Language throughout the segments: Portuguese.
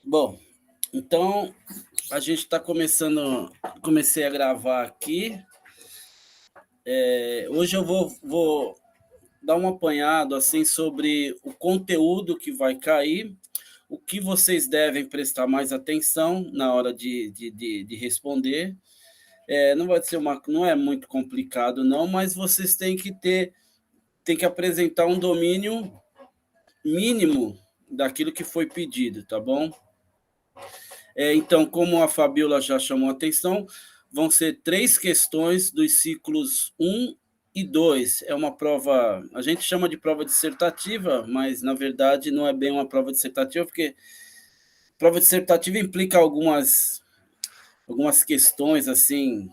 Bom, então a gente está começando, comecei a gravar aqui. Hoje eu vou dar um apanhado assim sobre o conteúdo que vai cair, o que vocês devem prestar mais atenção na hora de responder. Não vai ser não é muito complicado, não, mas vocês têm que apresentar um domínio mínimo daquilo que foi pedido, tá bom? Então, como a Fabiola já chamou a atenção, vão ser 3 questões dos ciclos 1 e 2. É uma prova, a gente chama de prova dissertativa, mas na verdade não é bem uma prova dissertativa, porque prova dissertativa implica algumas questões assim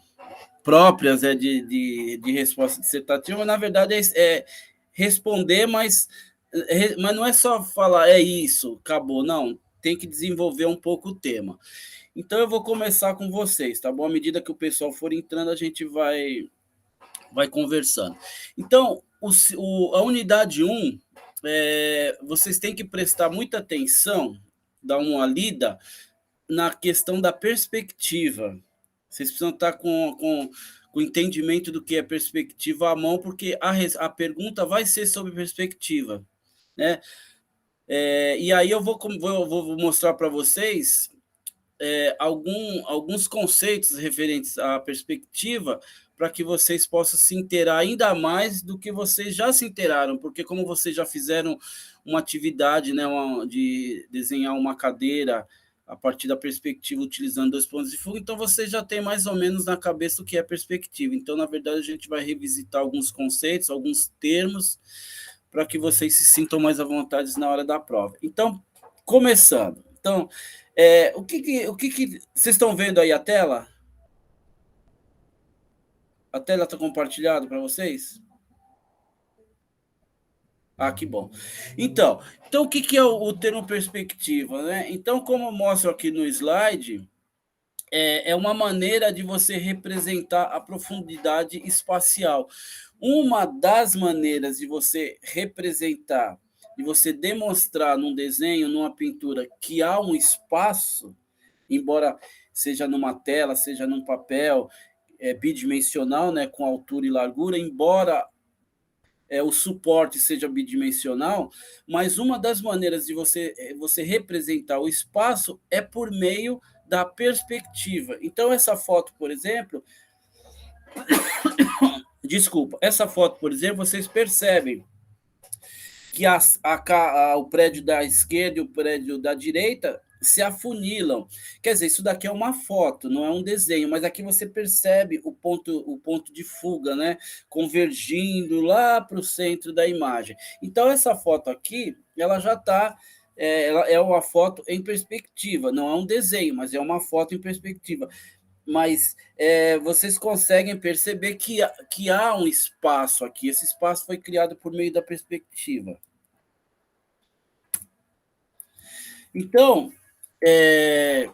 próprias de resposta dissertativa, mas na verdade é responder, mas não é só falar é isso, acabou, não. Tem que desenvolver um pouco o tema. Então eu vou começar com vocês, tá bom? À medida que o pessoal for entrando, a gente vai conversando. Então, a unidade 1, vocês têm que prestar muita atenção, dar uma lida na questão da perspectiva. Vocês precisam estar com o entendimento do que é perspectiva à mão, porque a pergunta vai ser sobre perspectiva, né? E aí eu vou mostrar para vocês alguns conceitos referentes à perspectiva para que vocês possam se inteirar ainda mais do que vocês já se inteiraram, porque como vocês já fizeram uma atividade, né, de desenhar uma cadeira a partir da perspectiva utilizando 2 pontos de fuga, então você já tem mais ou menos na cabeça o que é perspectiva. Então, na verdade, a gente vai revisitar alguns conceitos, alguns termos, para que vocês se sintam mais à vontade na hora da prova. Então, começando. Então, o que vocês estão vendo aí a tela? A tela está compartilhada para vocês? Ah, que bom. Então o que é o termo perspectiva, né? Então, como eu mostro aqui no slide, é uma maneira de você representar a profundidade espacial. Uma das maneiras de você representar, de você demonstrar num desenho, numa pintura, que há um espaço, embora seja numa tela, seja num papel, bidimensional, né, com altura e largura, embora o suporte seja bidimensional, mas uma das maneiras de você representar o espaço é por meio da perspectiva. Então, essa foto, por exemplo, desculpa, essa foto, por exemplo, vocês percebem que o prédio da esquerda e o prédio da direita se afunilam. Quer dizer, isso daqui é uma foto, não é um desenho, mas aqui você percebe o ponto de fuga, né? Convergindo lá para o centro da imagem. Então, essa foto aqui, ela já está. Ela é uma foto em perspectiva, não é um desenho, mas é uma foto em perspectiva. Mas vocês conseguem perceber que há um espaço aqui. Esse espaço foi criado por meio da perspectiva. Então, é,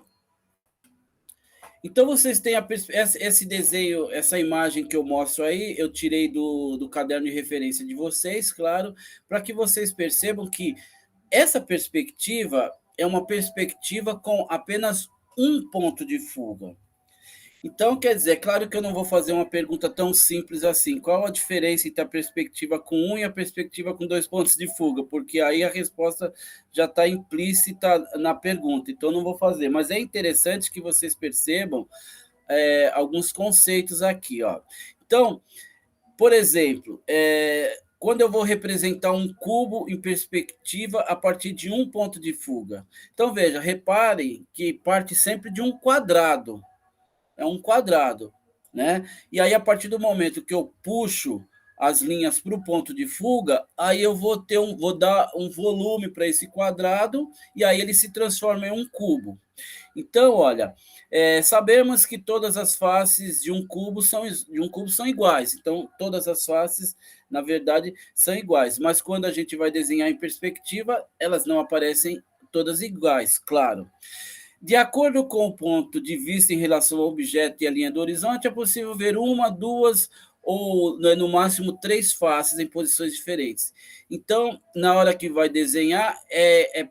então vocês têm esse desenho, essa imagem que eu mostro aí, eu tirei do caderno de referência de vocês, claro, para que vocês percebam que essa perspectiva é uma perspectiva com apenas um ponto de fuga. Então, quer dizer, é claro que eu não vou fazer uma pergunta tão simples assim. Qual a diferença entre a perspectiva com um e a perspectiva com 2 pontos de fuga? Porque aí a resposta já está implícita na pergunta. Então, não vou fazer. Mas é interessante que vocês percebam alguns conceitos aqui. Ó. Então, por exemplo, quando eu vou representar um cubo em perspectiva a partir de um ponto de fuga. Então, veja, reparem que parte sempre de um quadrado. É um quadrado, né? E aí, a partir do momento que eu puxo as linhas para o ponto de fuga, aí eu vou dar um volume para esse quadrado e aí ele se transforma em um cubo. Então, olha, sabemos que todas as faces de um cubo são iguais. Então, todas as faces, na verdade, são iguais. Mas quando a gente vai desenhar em perspectiva, elas não aparecem todas iguais, claro. De acordo com o ponto de vista em relação ao objeto e à linha do horizonte, é possível ver uma, duas ou né, no máximo 3 faces em posições diferentes. Então, na hora que vai desenhar,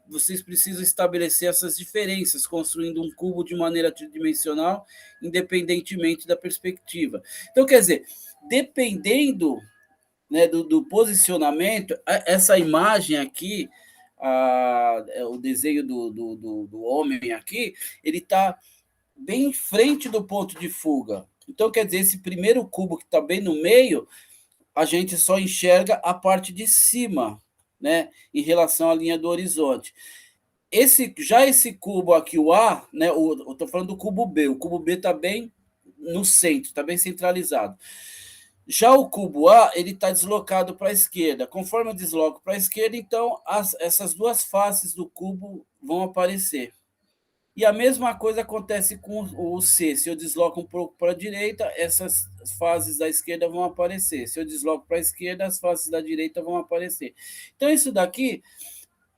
vocês precisam estabelecer essas diferenças, construindo um cubo de maneira tridimensional, independentemente da perspectiva. Então, quer dizer, dependendo, né, do posicionamento, essa imagem aqui, o desenho do homem aqui, ele está bem em frente do ponto de fuga. Então, quer dizer, esse primeiro cubo que está bem no meio, a gente só enxerga a parte de cima, né, em relação à linha do horizonte. Esse cubo aqui, o A, né, eu estou falando do cubo B está bem no centro, está bem centralizado. Já o cubo A, ele está deslocado para a esquerda. Conforme eu desloco para a esquerda, então essas 2 faces do cubo vão aparecer. E a mesma coisa acontece com o C. Se eu desloco um pouco para a direita, essas faces da esquerda vão aparecer. Se eu desloco para a esquerda, as faces da direita vão aparecer. Então, isso daqui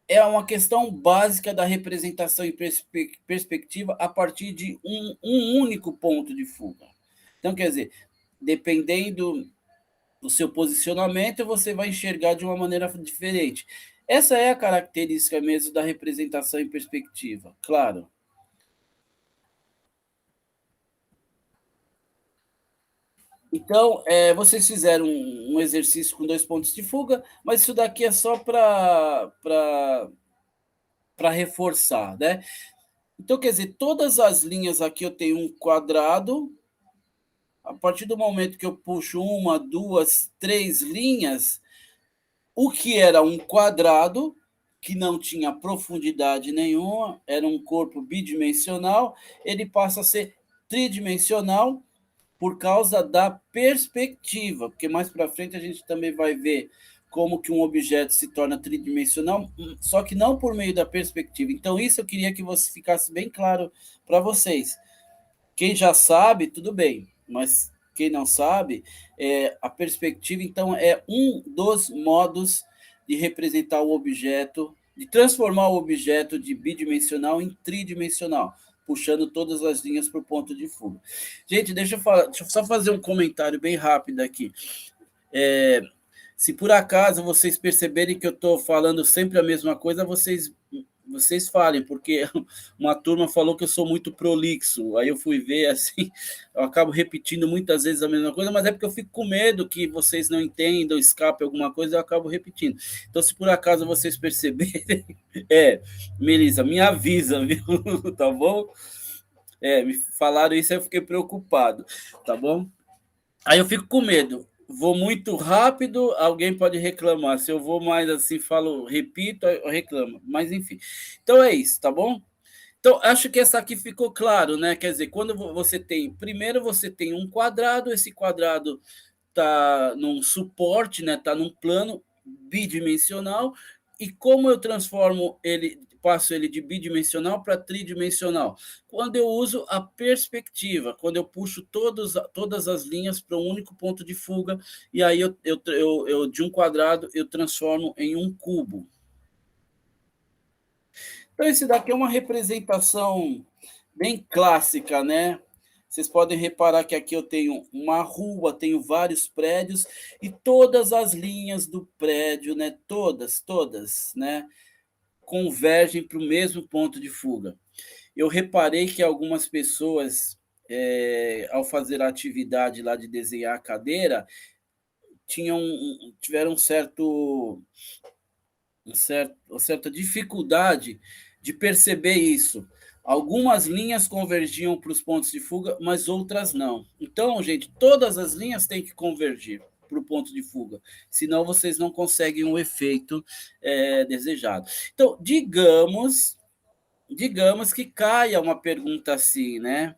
é uma questão básica da representação em perspectiva a partir de um único ponto de fuga. Então, quer dizer, dependendo do seu posicionamento, você vai enxergar de uma maneira diferente. Essa é a característica mesmo da representação em perspectiva, claro. Então, vocês fizeram um exercício com 2 pontos de fuga, mas isso daqui é só para reforçar, né? Então, quer dizer, todas as linhas aqui eu tenho um quadrado. A partir do momento que eu puxo 1, 2, 3 linhas, o que era um quadrado, que não tinha profundidade nenhuma, era um corpo bidimensional, ele passa a ser tridimensional por causa da perspectiva, porque mais para frente a gente também vai ver como que um objeto se torna tridimensional, só que não por meio da perspectiva. Então, isso eu queria que você ficasse bem claro para vocês. Quem já sabe, tudo bem, mas quem não sabe, a perspectiva, então, é um dos modos de representar o objeto, de transformar o objeto de bidimensional em tridimensional, puxando todas as linhas para o ponto de fuga. Gente, deixa eu só fazer um comentário bem rápido aqui. Se por acaso vocês perceberem que eu estou falando sempre a mesma coisa, vocês falem, porque uma turma falou que eu sou muito prolixo. Aí eu fui ver assim, eu acabo repetindo muitas vezes a mesma coisa, mas é porque eu fico com medo que vocês não entendam, escape alguma coisa, eu acabo repetindo. Então, se por acaso vocês perceberem, Melissa, me avisa, viu? Tá bom? Me falaram isso, aí eu fiquei preocupado, tá bom? Aí eu fico com medo. Vou muito rápido, alguém pode reclamar. Se eu vou mais assim, falo, repito, eu reclamo. Mas enfim. Então é isso, tá bom? Então, acho que essa aqui ficou claro, né? Quer dizer, quando você tem. Primeiro você tem um quadrado, esse quadrado está num suporte, né? Está num plano bidimensional. E como eu transformo ele, passo ele de bidimensional para tridimensional? Quando eu uso a perspectiva, quando eu puxo todas as linhas para um único ponto de fuga, e aí eu de um quadrado eu transformo em um cubo. Então, esse daqui é uma representação bem clássica, né? Vocês podem reparar que aqui eu tenho uma rua, tenho vários prédios e todas as linhas do prédio, né? Todas, né? Convergem para o mesmo ponto de fuga. Eu reparei que algumas pessoas, ao fazer a atividade lá de desenhar a cadeira, tiveram uma certa dificuldade de perceber isso. Algumas linhas convergiam para os pontos de fuga, mas outras não. Então, gente, todas as linhas têm que convergir para o ponto de fuga, senão vocês não conseguem o efeito desejado. Então, digamos que caia uma pergunta assim, né?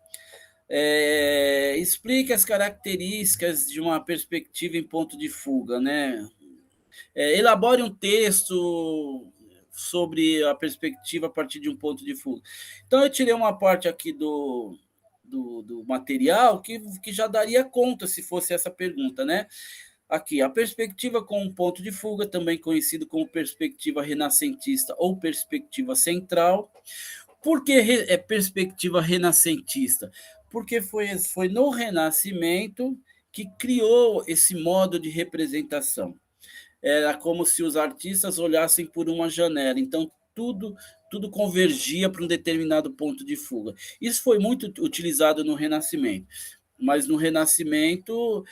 Explique as características de uma perspectiva em ponto de fuga, né? Elabore um texto sobre a perspectiva a partir de um ponto de fuga. Então, eu tirei uma parte aqui do material que já daria conta se fosse essa pergunta, né? Aqui, a perspectiva com um ponto de fuga, também conhecido como perspectiva renascentista ou perspectiva central. Por que perspectiva renascentista? Porque foi no Renascimento que criou esse modo de representação. Era como se os artistas olhassem por uma janela, então tudo convergia para um determinado ponto de fuga. Isso foi muito utilizado no Renascimento, mas no Renascimento,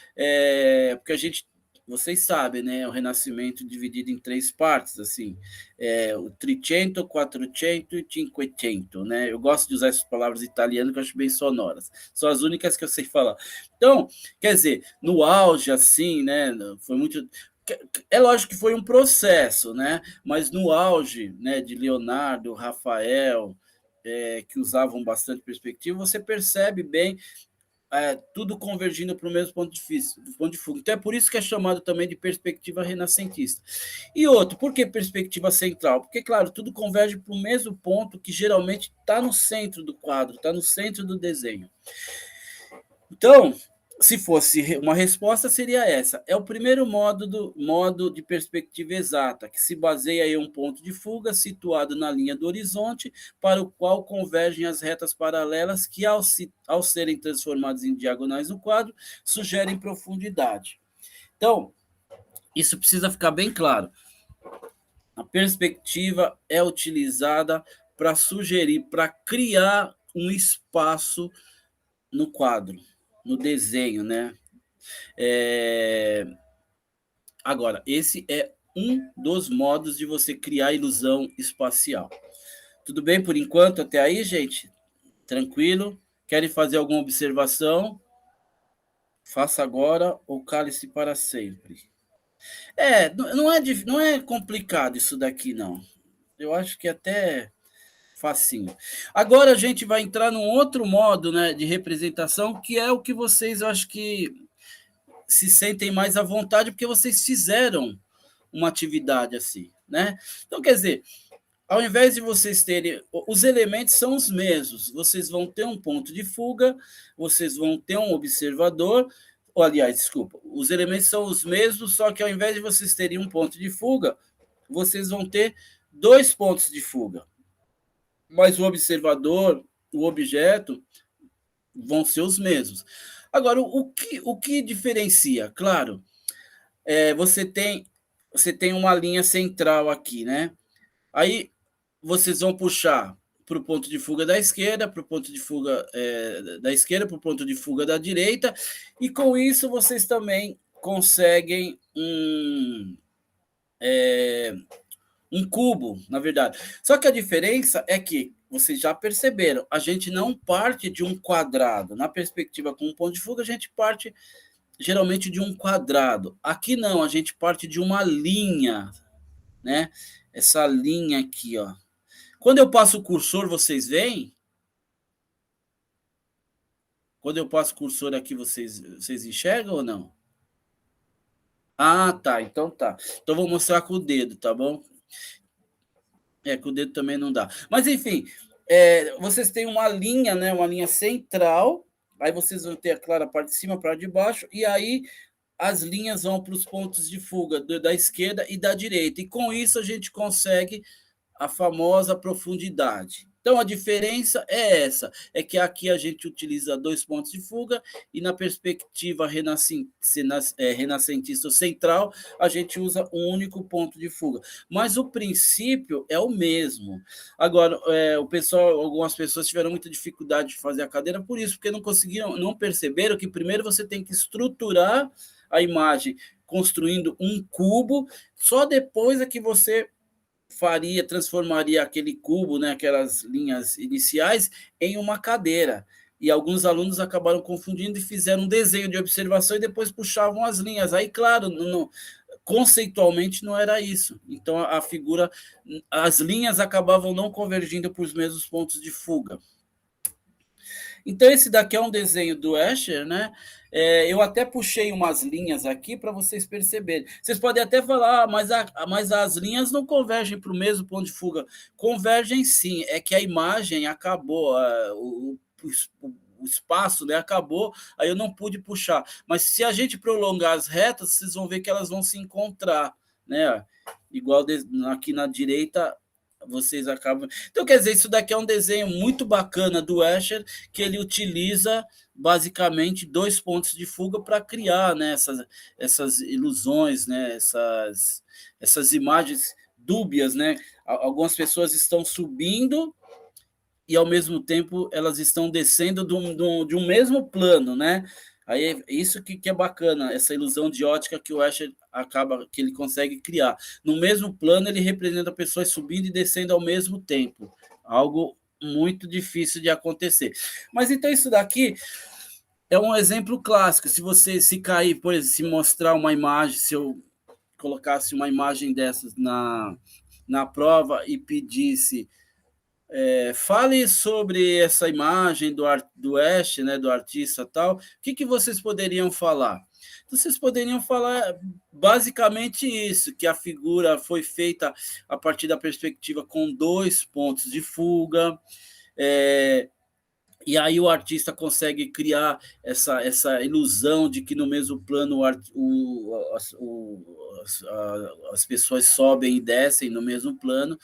porque a gente, vocês sabem, né, o Renascimento dividido em três partes, assim, o Trecento, Quattrocento e Cinquecento, né? Eu gosto de usar essas palavras italianas que eu acho bem sonoras. São as únicas que eu sei falar. Então, quer dizer, no auge, assim, né, foi muito. É lógico que foi um processo, né? Mas no auge, né, de Leonardo, Rafael, que usavam bastante perspectiva, você percebe bem tudo convergindo para o mesmo ponto de fuga. Então é por isso que é chamado também de perspectiva renascentista. E outro, por que perspectiva central? Porque, claro, tudo converge para o mesmo ponto que geralmente está no centro do quadro, está no centro do desenho. Então, se fosse uma resposta, seria essa. É o primeiro modo de perspectiva exata, que se baseia em um ponto de fuga situado na linha do horizonte, para o qual convergem as retas paralelas que, ao serem transformadas em diagonais no quadro, sugerem profundidade. Então, isso precisa ficar bem claro. A perspectiva é utilizada para sugerir, para criar um espaço no quadro, no desenho, né? Agora, esse é um dos modos de você criar ilusão espacial. Tudo bem por enquanto até aí, gente? Tranquilo? Querem fazer alguma observação? Faça agora ou cale-se para sempre. Não é complicado isso daqui, não. Eu acho que até facinho. Agora a gente vai entrar num outro modo, né, de representação, que é o que vocês, eu acho que se sentem mais à vontade, porque vocês fizeram uma atividade assim, né? Então, quer dizer, ao invés de vocês terem. Os elementos são os mesmos. Vocês vão ter um ponto de fuga, vocês vão ter um observador. Ou, aliás, desculpa, os elementos são os mesmos, só que ao invés de vocês terem um ponto de fuga, vocês vão ter dois pontos de fuga. Mas o observador, o objeto, vão ser os mesmos. Agora, o que diferencia? Claro, você tem uma linha central aqui, né? Aí vocês vão puxar para o ponto de fuga da esquerda, para o ponto de fuga da esquerda, para o ponto de fuga da direita, e com isso vocês também conseguem um cubo, na verdade. Só que a diferença é que, vocês já perceberam, a gente não parte de um quadrado. Na perspectiva com um ponto de fuga, a gente parte geralmente de um quadrado. Aqui não, a gente parte de uma linha, né? Essa linha aqui, ó. Quando eu passo o cursor, vocês veem? Quando eu passo o cursor aqui, vocês enxergam ou não? Ah, tá. Então tá. Então vou mostrar com o dedo, tá bom? Com o dedo também não dá. Mas enfim, vocês têm uma linha, né? Uma linha central. Aí vocês vão ter, claro, a parte de cima, a parte de baixo. E aí as linhas vão para os pontos de fuga da esquerda e da direita. E com isso a gente consegue a famosa profundidade. Então, a diferença é essa, é que aqui a gente utiliza dois pontos de fuga e na perspectiva renascentista central, a gente usa um único ponto de fuga. Mas o princípio é o mesmo. Agora, algumas pessoas tiveram muita dificuldade de fazer a cadeira por isso, porque não perceberam que primeiro você tem que estruturar a imagem construindo um cubo, só depois é que você transformaria aquele cubo, né, aquelas linhas iniciais, em uma cadeira. E alguns alunos acabaram confundindo e fizeram um desenho de observação e depois puxavam as linhas. Aí, claro, conceitualmente não era isso. Então, a figura, as linhas acabavam não convergindo para os mesmos pontos de fuga. Então, esse daqui é um desenho do Escher, né? Eu até puxei umas linhas aqui para vocês perceberem. Vocês podem até falar, mas as linhas não convergem para o mesmo ponto de fuga. Convergem sim, é que a imagem acabou, o espaço, né, acabou, aí eu não pude puxar. Mas se a gente prolongar as retas, vocês vão ver que elas vão se encontrar, né? Igual aqui na direita vocês acabam. Então, quer dizer, isso daqui é um desenho muito bacana do Escher, que ele utiliza basicamente dois pontos de fuga para criar, né, essas ilusões, né, essas imagens dúbias, né? Algumas pessoas estão subindo e ao mesmo tempo elas estão descendo de um mesmo plano, né? Aí é isso que é bacana, essa ilusão de ótica que o Escher acaba, que ele consegue criar. No mesmo plano, ele representa pessoas subindo e descendo ao mesmo tempo. Algo muito difícil de acontecer. Mas então isso daqui é um exemplo clássico. Se você se cair, por exemplo, se mostrar uma imagem, se eu colocasse uma imagem dessas na prova e pedisse fale sobre essa imagem do Escher, né, do artista tal. O que vocês poderiam falar? Então, vocês poderiam falar basicamente isso, que a figura foi feita a partir da perspectiva com dois pontos de fuga, e aí o artista consegue criar essa ilusão de que no mesmo plano as pessoas sobem e descem no mesmo plano,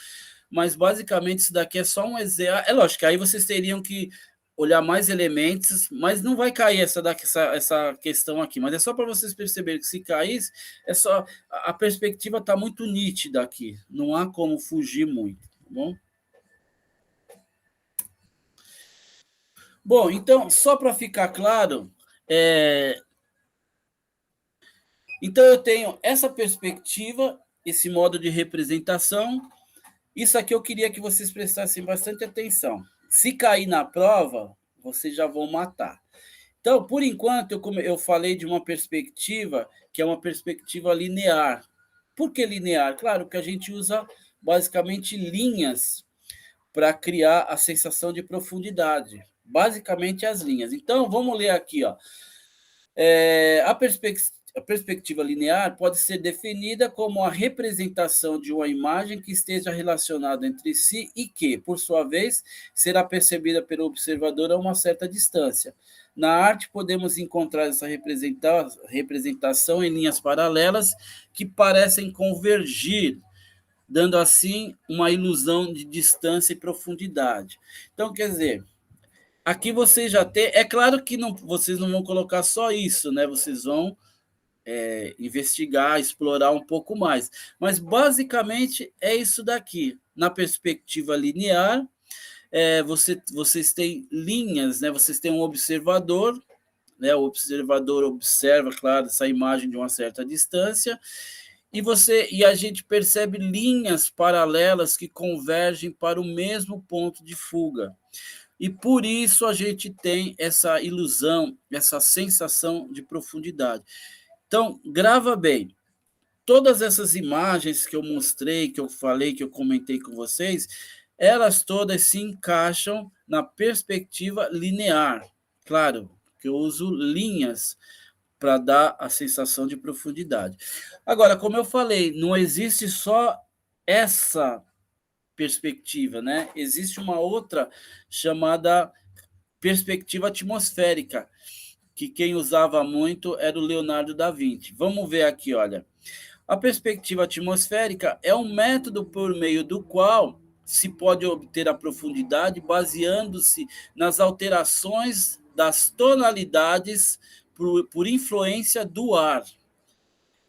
mas basicamente isso daqui é só um exemplo. É lógico que aí vocês teriam que olhar mais elementos, mas não vai cair essa questão aqui. Mas é só para vocês perceberem que se cair, é só a perspectiva está muito nítida aqui. Não há como fugir muito, tá bom? Bom, então, só para ficar claro, então eu tenho essa perspectiva, esse modo de representação. Isso aqui eu queria que vocês prestassem bastante atenção. Se cair na prova, vocês já vão matar. Então, por enquanto, eu falei de uma perspectiva que é uma perspectiva linear. Por que linear? Claro que a gente usa basicamente linhas para criar a sensação de profundidade. Basicamente as linhas. Então, vamos ler aqui. Ó. A perspectiva linear pode ser definida como a representação de uma imagem que esteja relacionada entre si e que, por sua vez, será percebida pelo observador a uma certa distância. Na arte, podemos encontrar essa representação em linhas paralelas que parecem convergir, dando assim uma ilusão de distância e profundidade. Então, quer dizer, aqui vocês já têm. É claro que vocês não vão colocar só isso, né? Vocês vão investigar, explorar um pouco mais. Mas, basicamente, é isso daqui. Na perspectiva linear, vocês têm linhas, né? Vocês têm um observador, né? O observador observa, claro, essa imagem de uma certa distância, e a gente percebe linhas paralelas que convergem para o mesmo ponto de fuga. E por isso a gente tem essa ilusão, essa sensação de profundidade. Então, grava bem. Todas essas imagens que eu mostrei, que eu falei, que eu comentei com vocês, elas todas se encaixam na perspectiva linear. Claro, que eu uso linhas para dar a sensação de profundidade. Agora, como eu falei, não existe só essa perspectiva, né? Existe uma outra chamada perspectiva atmosférica, que quem usava muito era o Leonardo da Vinci. Vamos ver aqui, olha. A perspectiva atmosférica é um método por meio do qual se pode obter a profundidade baseando-se nas alterações das tonalidades por influência do ar.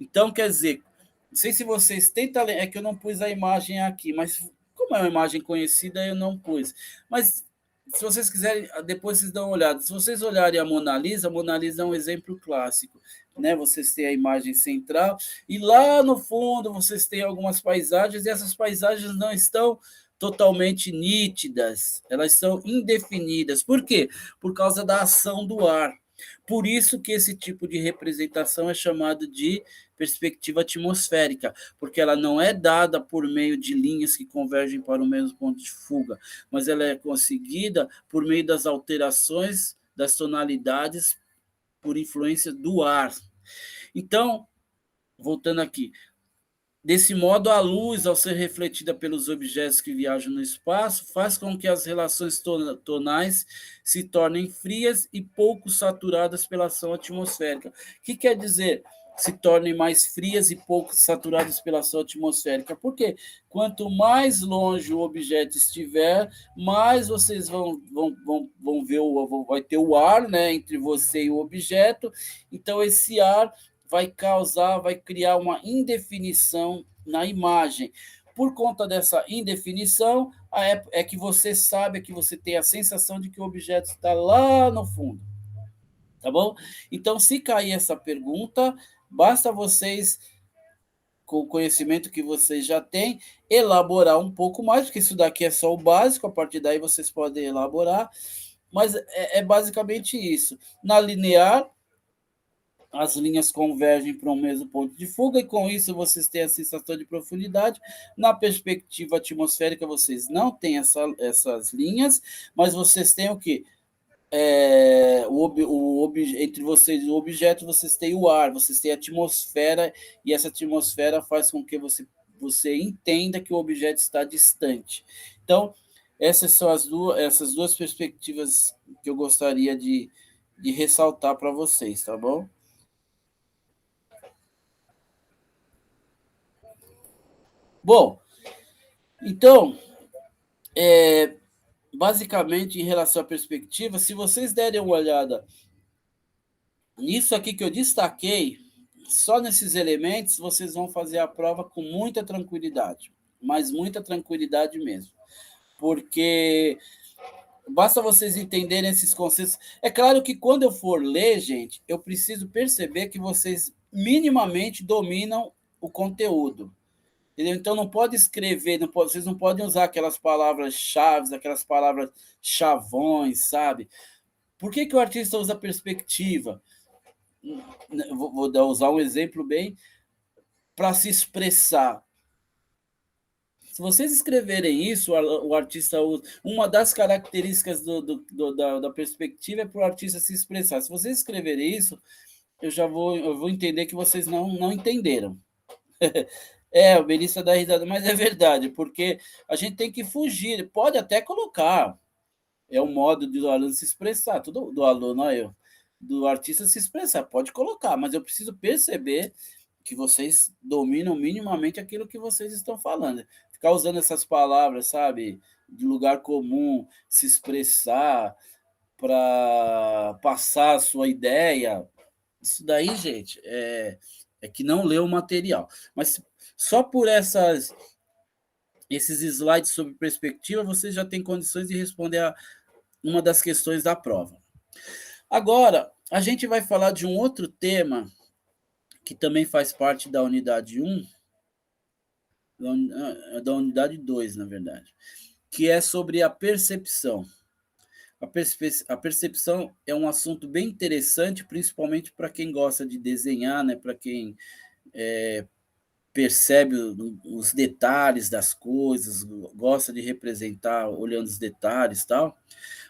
Então, quer dizer, não sei se vocês tentam. É que eu não pus a imagem aqui, mas como é uma imagem conhecida, eu não pus. Mas se vocês quiserem, depois vocês dão uma olhada. Se vocês olharem a Mona Lisa é um exemplo clássico. Né? Vocês têm a imagem central, e lá no fundo vocês têm algumas paisagens, e essas paisagens não estão totalmente nítidas, elas são indefinidas. Por quê? Por causa da ação do ar. Por isso que esse tipo de representação é chamado de perspectiva atmosférica, porque ela não é dada por meio de linhas que convergem para o mesmo ponto de fuga, mas ela é conseguida por meio das alterações das tonalidades por influência do ar. Então, voltando aqui, desse modo, a luz, ao ser refletida pelos objetos que viajam no espaço, faz com que as relações tonais se tornem frias e pouco saturadas pela ação atmosférica. O que quer dizer? se tornem mais frias e pouco saturadas pela ação atmosférica. Porque quanto mais longe o objeto estiver, mais vocês vão ver, vai ter o ar, né, entre você e o objeto. Então, esse ar vai criar uma indefinição na imagem. Por conta dessa indefinição, é que você sabe, é que você tem a sensação de que o objeto está lá no fundo. Tá bom? Então, se cair essa pergunta, basta vocês, com o conhecimento que vocês já têm, elaborar um pouco mais, porque isso daqui é só o básico, a partir daí vocês podem elaborar, mas é basicamente isso. Na linear, as linhas convergem para um mesmo ponto de fuga, e com isso vocês têm a sensação de profundidade. Na perspectiva atmosférica, vocês não têm essas linhas, mas vocês têm o quê? Entre vocês e o objeto, vocês têm o ar, vocês têm a atmosfera, e essa atmosfera faz com que você entenda que o objeto está distante. Então, essas são essas duas perspectivas que eu gostaria de ressaltar para vocês, tá bom? Bom, então, basicamente, em relação à perspectiva, se vocês derem uma olhada nisso aqui que eu destaquei, só nesses elementos, vocês vão fazer a prova com muita tranquilidade, mas muita tranquilidade mesmo, porque basta vocês entenderem esses conceitos. É claro que quando eu for ler, gente, eu preciso perceber que vocês minimamente dominam o conteúdo. Entendeu? Então não pode escrever, vocês não podem usar aquelas palavras-chave, aquelas palavras chavões, sabe? Por que o artista usa perspectiva? Vou usar um exemplo bem para se expressar. Se vocês escreverem isso, o artista usa. Uma das características da perspectiva é para o artista se expressar. Se vocês escreverem isso, eu vou entender que vocês não entenderam. O Melissa dá risada, mas é verdade, porque a gente tem que fugir. Pode até colocar, é um modo do aluno se expressar, tudo do aluno, do artista se expressar, pode colocar, mas eu preciso perceber que vocês dominam minimamente aquilo que vocês estão falando. Ficar usando essas palavras, sabe, de lugar comum, se expressar para passar a sua ideia, isso daí, gente, é que não leu o material. Mas só por esses slides sobre perspectiva, você já tem condições de responder a uma das questões da prova. Agora, a gente vai falar de um outro tema que também faz parte da unidade 1, da unidade 2, na verdade, que é sobre a percepção. A percepção é um assunto bem interessante, principalmente para quem gosta de desenhar, né? Para quem percebe os detalhes das coisas, gosta de representar olhando os detalhes e tal.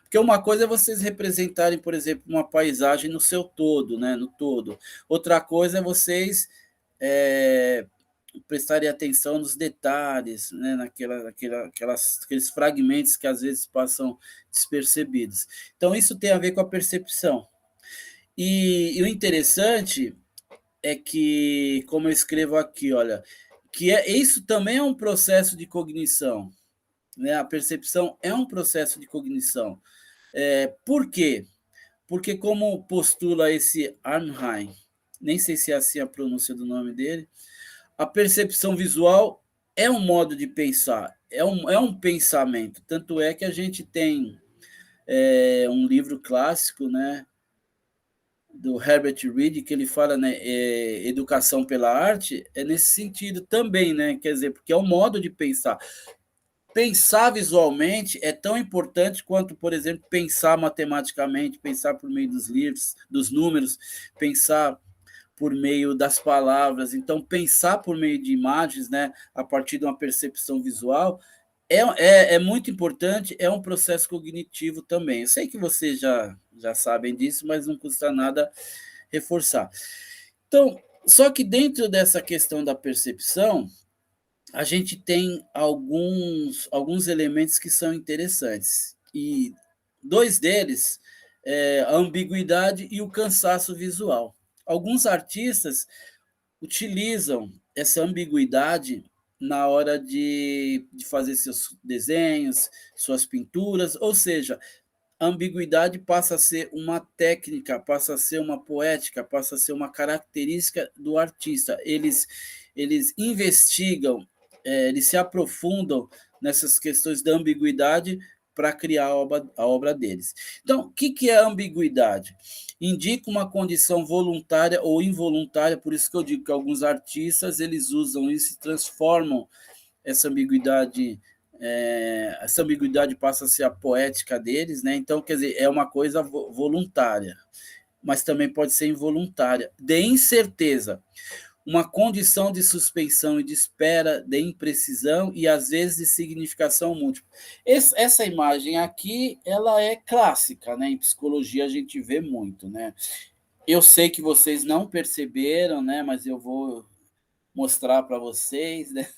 Porque uma coisa é vocês representarem, por exemplo, uma paisagem no seu todo, né? No todo. Outra coisa é vocês prestarem atenção nos detalhes, né? Aqueles fragmentos que às vezes passam despercebidos. Então, isso tem a ver com a percepção. E o interessante é que, como eu escrevo aqui, olha, isso também é um processo de cognição, né? A percepção é um processo de cognição. Por quê? Porque, como postula esse Arnheim, nem sei se é assim a pronúncia do nome dele, a percepção visual é um modo de pensar, é um pensamento. Tanto é que a gente tem um livro clássico, né, do Herbert Reed, que ele fala, né, educação pela arte, é nesse sentido também, né? Quer dizer, porque é um modo de pensar. Pensar visualmente é tão importante quanto, por exemplo, pensar matematicamente, pensar por meio dos livros, dos números, pensar por meio das palavras. Então, pensar por meio de imagens, né, a partir de uma percepção visual, é muito importante, é um processo cognitivo também. Eu sei que vocês já sabem disso, mas não custa nada reforçar. Então, só que dentro dessa questão da percepção, a gente tem alguns elementos que são interessantes. E dois deles a ambiguidade e o cansaço visual. Alguns artistas utilizam essa ambiguidade na hora de fazer seus desenhos, suas pinturas, ou seja, a ambiguidade passa a ser uma técnica, passa a ser uma poética, passa a ser uma característica do artista. Eles investigam, eles se aprofundam nessas questões da ambiguidade para criar a obra deles. Então, o que é a ambiguidade? Indica uma condição voluntária ou involuntária, por isso que eu digo que alguns artistas eles usam isso e transformam essa ambiguidade, essa ambiguidade passa a ser a poética deles, né? Então, quer dizer, é uma coisa voluntária, mas também pode ser involuntária, de incerteza, uma condição de suspensão e de espera, de imprecisão e às vezes de significação múltipla. Essa imagem aqui, ela é clássica, né? Em psicologia a gente vê muito, né? Eu sei que vocês não perceberam, né? Mas eu vou mostrar para vocês, né?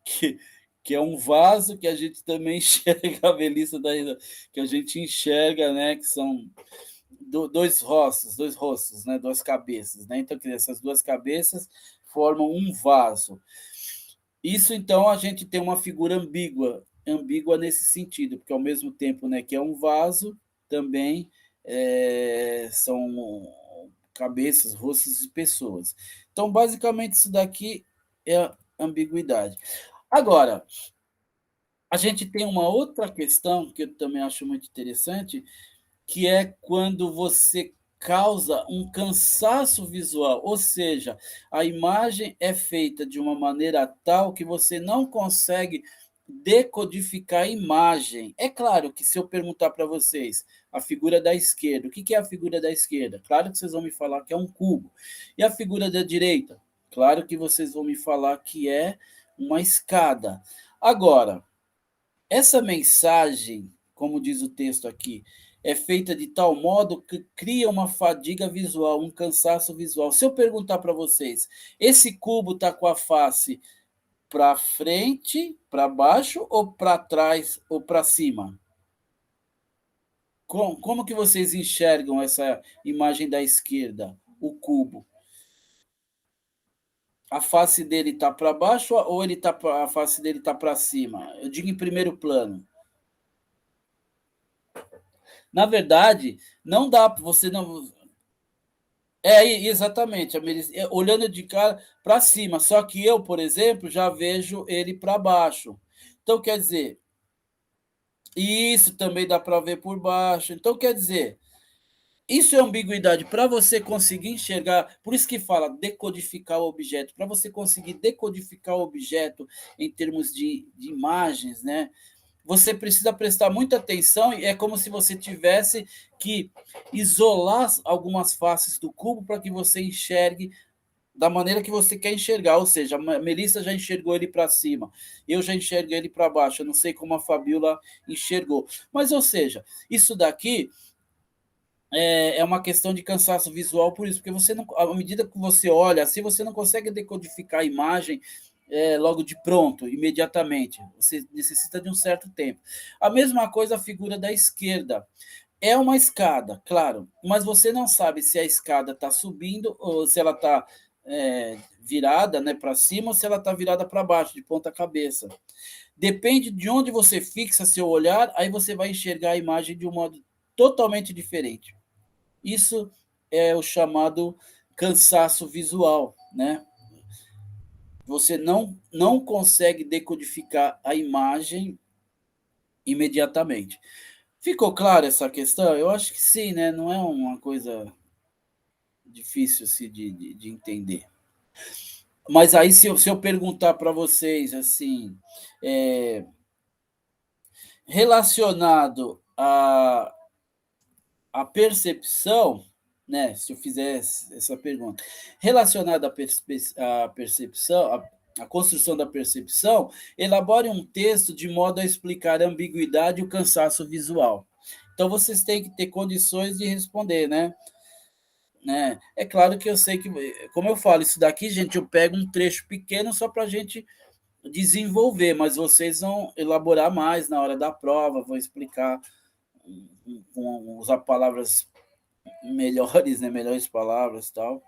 que, que é um vaso que a gente também enxerga a velhice da que a gente enxerga, né? Que são dois rostos, né? Duas cabeças, né? Então, essas duas cabeças formam um vaso. Isso, então, a gente tem uma figura ambígua nesse sentido, porque ao mesmo tempo, né, que é um vaso, também são cabeças, rostos de pessoas. Então, basicamente, isso daqui é a ambiguidade. Agora, a gente tem uma outra questão que eu também acho muito interessante, que é quando você causa um cansaço visual, ou seja, a imagem é feita de uma maneira tal que você não consegue decodificar a imagem. É claro que se eu perguntar para vocês a figura da esquerda, o que é a figura da esquerda? Claro que vocês vão me falar que é um cubo. E a figura da direita? Claro que vocês vão me falar que é uma escada. Agora, essa mensagem, como diz o texto aqui, é feita de tal modo que cria uma fadiga visual, um cansaço visual. Se eu perguntar para vocês, esse cubo está com a face para frente, para baixo, ou para trás, ou para cima? Como que vocês enxergam essa imagem da esquerda, o cubo? A face dele está para baixo ou a face dele está para cima? Eu digo em primeiro plano. Na verdade, não dá, você não. Exatamente, olhando de cara para cima. Só que eu, por exemplo, já vejo ele para baixo. Então, quer dizer, isso também dá para ver por baixo. Então, quer dizer, isso é ambiguidade para você conseguir enxergar. Por isso que fala decodificar o objeto. Para você conseguir decodificar o objeto em termos de imagens, né? Você precisa prestar muita atenção e é como se você tivesse que isolar algumas faces do cubo para que você enxergue da maneira que você quer enxergar, ou seja, a Melissa já enxergou ele para cima, eu já enxerguei ele para baixo, eu não sei como a Fabiola enxergou, mas ou seja, isso daqui é uma questão de cansaço visual por isso, porque você não, à medida que você olha assim, você não consegue decodificar a imagem logo de pronto, imediatamente. Você necessita de um certo tempo. A mesma coisa a figura da esquerda. É uma escada, claro, mas você não sabe se a escada está subindo ou se ela está virada, né, para cima ou se ela está virada para baixo, de ponta cabeça. Depende de onde você fixa seu olhar, aí você vai enxergar a imagem de um modo totalmente diferente. Isso é o chamado cansaço visual, né? Você não consegue decodificar a imagem imediatamente. Ficou clara essa questão? Eu acho que sim, né? Não é uma coisa difícil assim, de entender. Mas aí, se eu perguntar para vocês assim, é, relacionado à percepção, né? Se eu fizer essa pergunta, relacionada à percepção, à construção da percepção, elabore um texto de modo a explicar a ambiguidade e o cansaço visual. Então, vocês têm que ter condições de responder, né? É claro que eu sei que, como eu falo, isso daqui, gente, eu pego um trecho pequeno só para a gente desenvolver, mas vocês vão elaborar mais na hora da prova, vão explicar, usar palavras melhores, né? Melhores palavras e tal.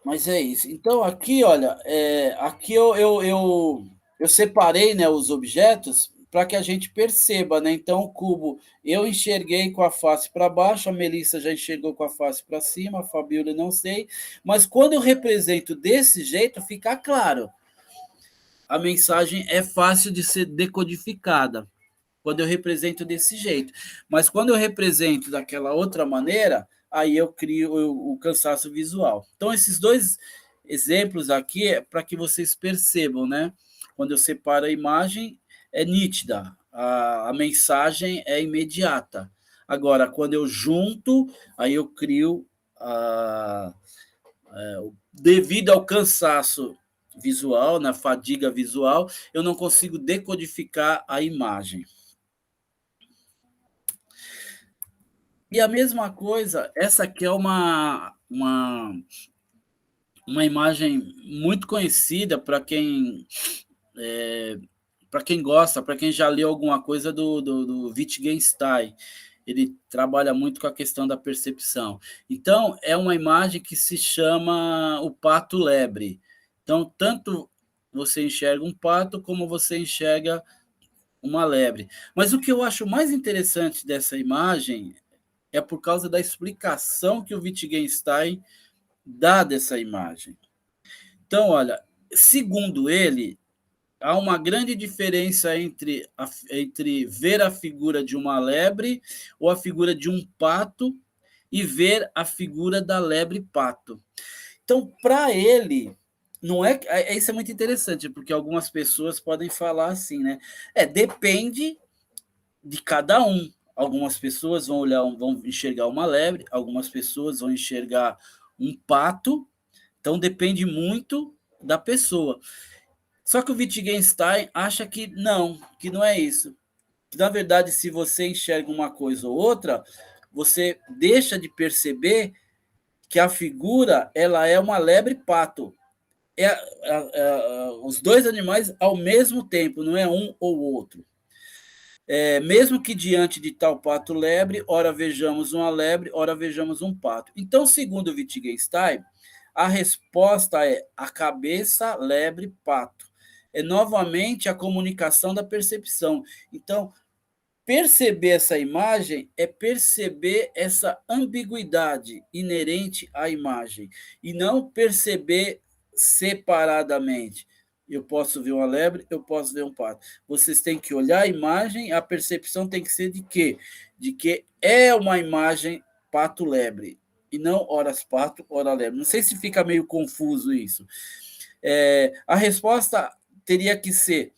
Mas é isso. Então, aqui, olha, aqui eu separei, né, os objetos para que a gente perceba, né? Então, o cubo eu enxerguei com a face para baixo, a Melissa já enxergou com a face para cima, a Fabíola não sei. Mas quando eu represento desse jeito, fica claro. A mensagem é fácil de ser decodificada quando eu represento desse jeito. Mas quando eu represento daquela outra maneira, aí eu crio o cansaço visual. Então, esses dois exemplos aqui é para que vocês percebam, né? Quando eu separo a imagem, é nítida, a mensagem é imediata. Agora, quando eu junto, aí eu crio a, devido ao cansaço visual, na fadiga visual, eu não consigo decodificar a imagem. E a mesma coisa, essa aqui é uma imagem muito conhecida para quem gosta, para quem já leu alguma coisa do Wittgenstein. Ele trabalha muito com a questão da percepção. Então, é uma imagem que se chama o pato lebre. Então, tanto você enxerga um pato, como você enxerga uma lebre. Mas o que eu acho mais interessante dessa imagem é por causa da explicação que o Wittgenstein dá dessa imagem. Então, olha, segundo ele, há uma grande diferença entre ver a figura de uma lebre ou a figura de um pato e ver a figura da lebre-pato. Então, para ele, não é. Isso é muito interessante, porque algumas pessoas podem falar assim, né? Depende de cada um. Algumas pessoas vão enxergar uma lebre, algumas pessoas vão enxergar um pato, então depende muito da pessoa. Só que o Wittgenstein acha que não é isso. Que, na verdade, se você enxerga uma coisa ou outra, você deixa de perceber que a figura ela é uma lebre-pato. Os dois animais ao mesmo tempo, não é um ou outro. Mesmo que diante de tal pato lebre, ora vejamos uma lebre, ora vejamos um pato. Então, segundo Wittgenstein, a resposta é a cabeça, lebre, pato. É novamente a comunicação da percepção. Então, perceber essa imagem é perceber essa ambiguidade inerente à imagem e não perceber separadamente. Eu posso ver uma lebre, eu posso ver um pato. Vocês têm que olhar a imagem, a percepção tem que ser de quê? De que é uma imagem pato-lebre e não horas pato, hora lebre. Não sei se fica meio confuso isso. A resposta teria que ser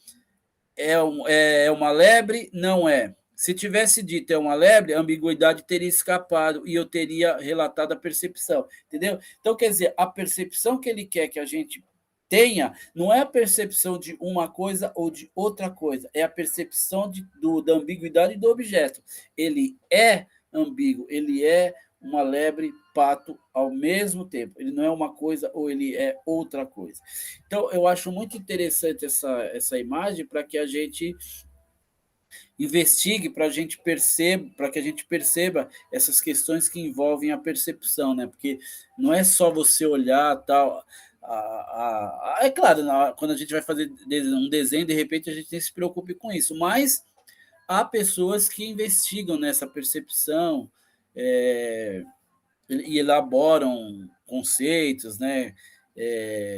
é uma lebre? Não é. Se tivesse dito é uma lebre, a ambiguidade teria escapado e eu teria relatado a percepção, entendeu? Então, quer dizer, a percepção que ele quer que a gente tenha não é a percepção de uma coisa ou de outra coisa, é a percepção da ambiguidade do objeto. Ele é ambíguo, ele é uma lebre, pato ao mesmo tempo. Ele não é uma coisa ou ele é outra coisa. Então, eu acho muito interessante essa imagem para que a gente investigue, para que a gente perceba essas questões que envolvem a percepção, né? Porque não é só você olhar tal. É claro, quando a gente vai fazer um desenho, de repente a gente nem se preocupe com isso, mas há pessoas que investigam nessa percepção e elaboram conceitos, né?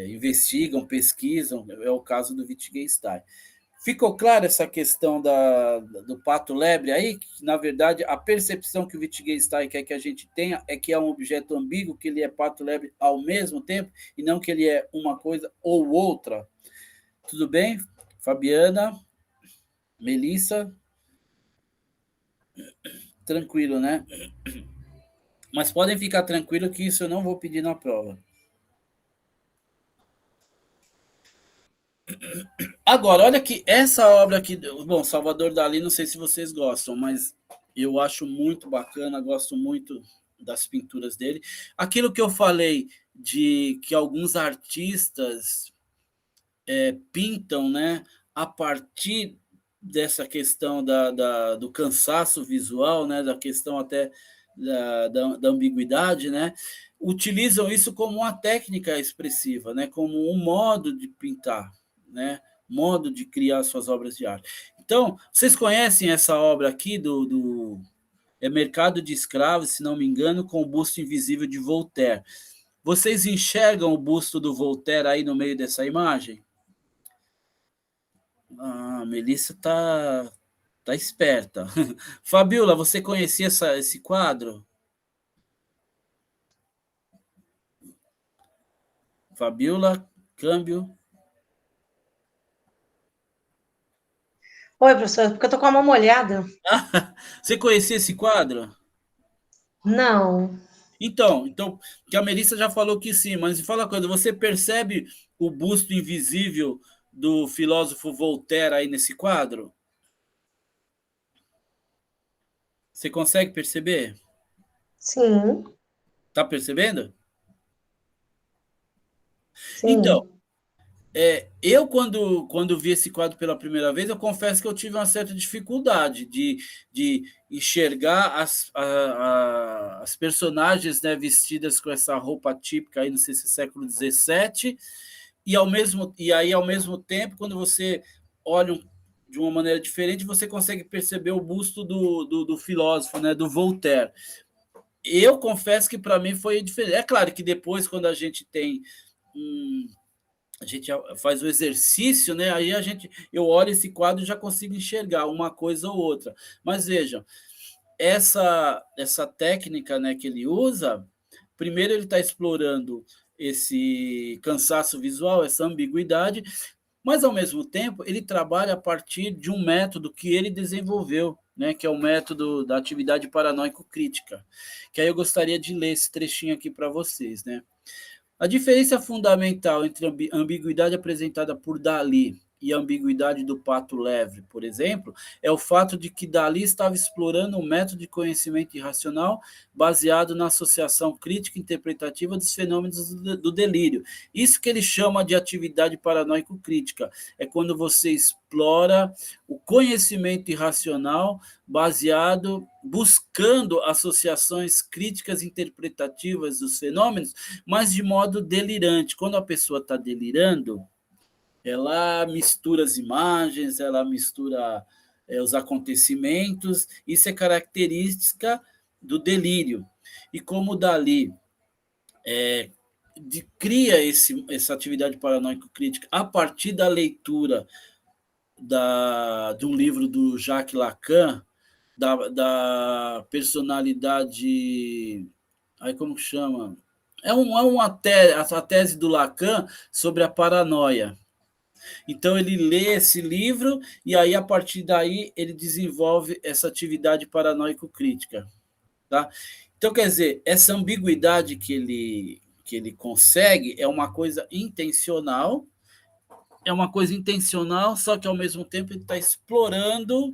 Investigam, pesquisam, é o caso do Wittgenstein. Ficou clara essa questão do pato lebre aí? Que, na verdade, a percepção que o Wittgenstein quer que a gente tenha é que é um objeto ambíguo, que ele é pato lebre ao mesmo tempo, e não que ele é uma coisa ou outra. Tudo bem? Fabiana, Melissa, tranquilo, né? Mas podem ficar tranquilo que isso eu não vou pedir na prova. Agora, olha que essa obra aqui, bom, Salvador Dalí, não sei se vocês gostam, mas eu acho muito bacana, gosto muito das pinturas dele. Aquilo que eu falei de que alguns artistas pintam, né, a partir dessa questão do cansaço visual, né, da questão até da ambiguidade, né, utilizam isso como uma técnica expressiva, né, como um modo de pintar, né, modo de criar suas obras de arte. Então, vocês conhecem essa obra aqui do é Mercado de Escravos, se não me engano, com o busto invisível de Voltaire. Vocês enxergam o busto do Voltaire aí no meio dessa imagem? Ah, a Melissa tá esperta. Fabiola, você conhecia esse quadro? Fabiola, câmbio. Oi, professor, porque eu tô com a mão molhada. Você conhecia esse quadro? Não, Então, que a Melissa já falou que sim, mas fala uma coisa, você percebe o busto invisível do filósofo Voltaire aí nesse quadro? Você consegue perceber? sim, Tá percebendo? Então, sim. eu, quando vi esse quadro pela primeira vez, eu confesso que eu tive uma certa dificuldade de enxergar as personagens, né, vestidas com essa roupa típica aí, não sei se é século XVII, ao mesmo tempo, quando você olha de uma maneira diferente, você consegue perceber o busto do filósofo, né, do Voltaire. Eu confesso que para mim foi diferente. É claro que depois, quando a gente tem um a gente faz o exercício, né? Aí eu olho esse quadro e já consigo enxergar uma coisa ou outra. Mas vejam, essa técnica, né, que ele usa, primeiro ele está explorando esse cansaço visual, essa ambiguidade, mas ao mesmo tempo ele trabalha a partir de um método que ele desenvolveu, né, que é o método da atividade paranoico-crítica. Que aí eu gostaria de ler esse trechinho aqui para vocês, né? A diferença fundamental entre a ambiguidade apresentada por Dalí e a ambiguidade do Pato Levre, por exemplo, é o fato de que Dalí estava explorando um método de conhecimento irracional baseado na associação crítica e interpretativa dos fenômenos do delírio. Isso que ele chama de atividade paranoico-crítica. É quando você explora o conhecimento irracional baseado, buscando associações críticas interpretativas dos fenômenos, mas de modo delirante. Quando a pessoa está delirando, ela mistura as imagens, ela mistura os acontecimentos, isso é característica do delírio. E como Dali cria essa atividade paranoico-crítica a partir da leitura de um livro do Jacques Lacan, da personalidade. Aí como que chama? A tese do Lacan sobre a paranoia. Então ele lê esse livro e aí a partir daí ele desenvolve essa atividade paranoico-crítica, tá? Então quer dizer, essa ambiguidade que ele consegue é uma coisa intencional, só que ao mesmo tempo ele está explorando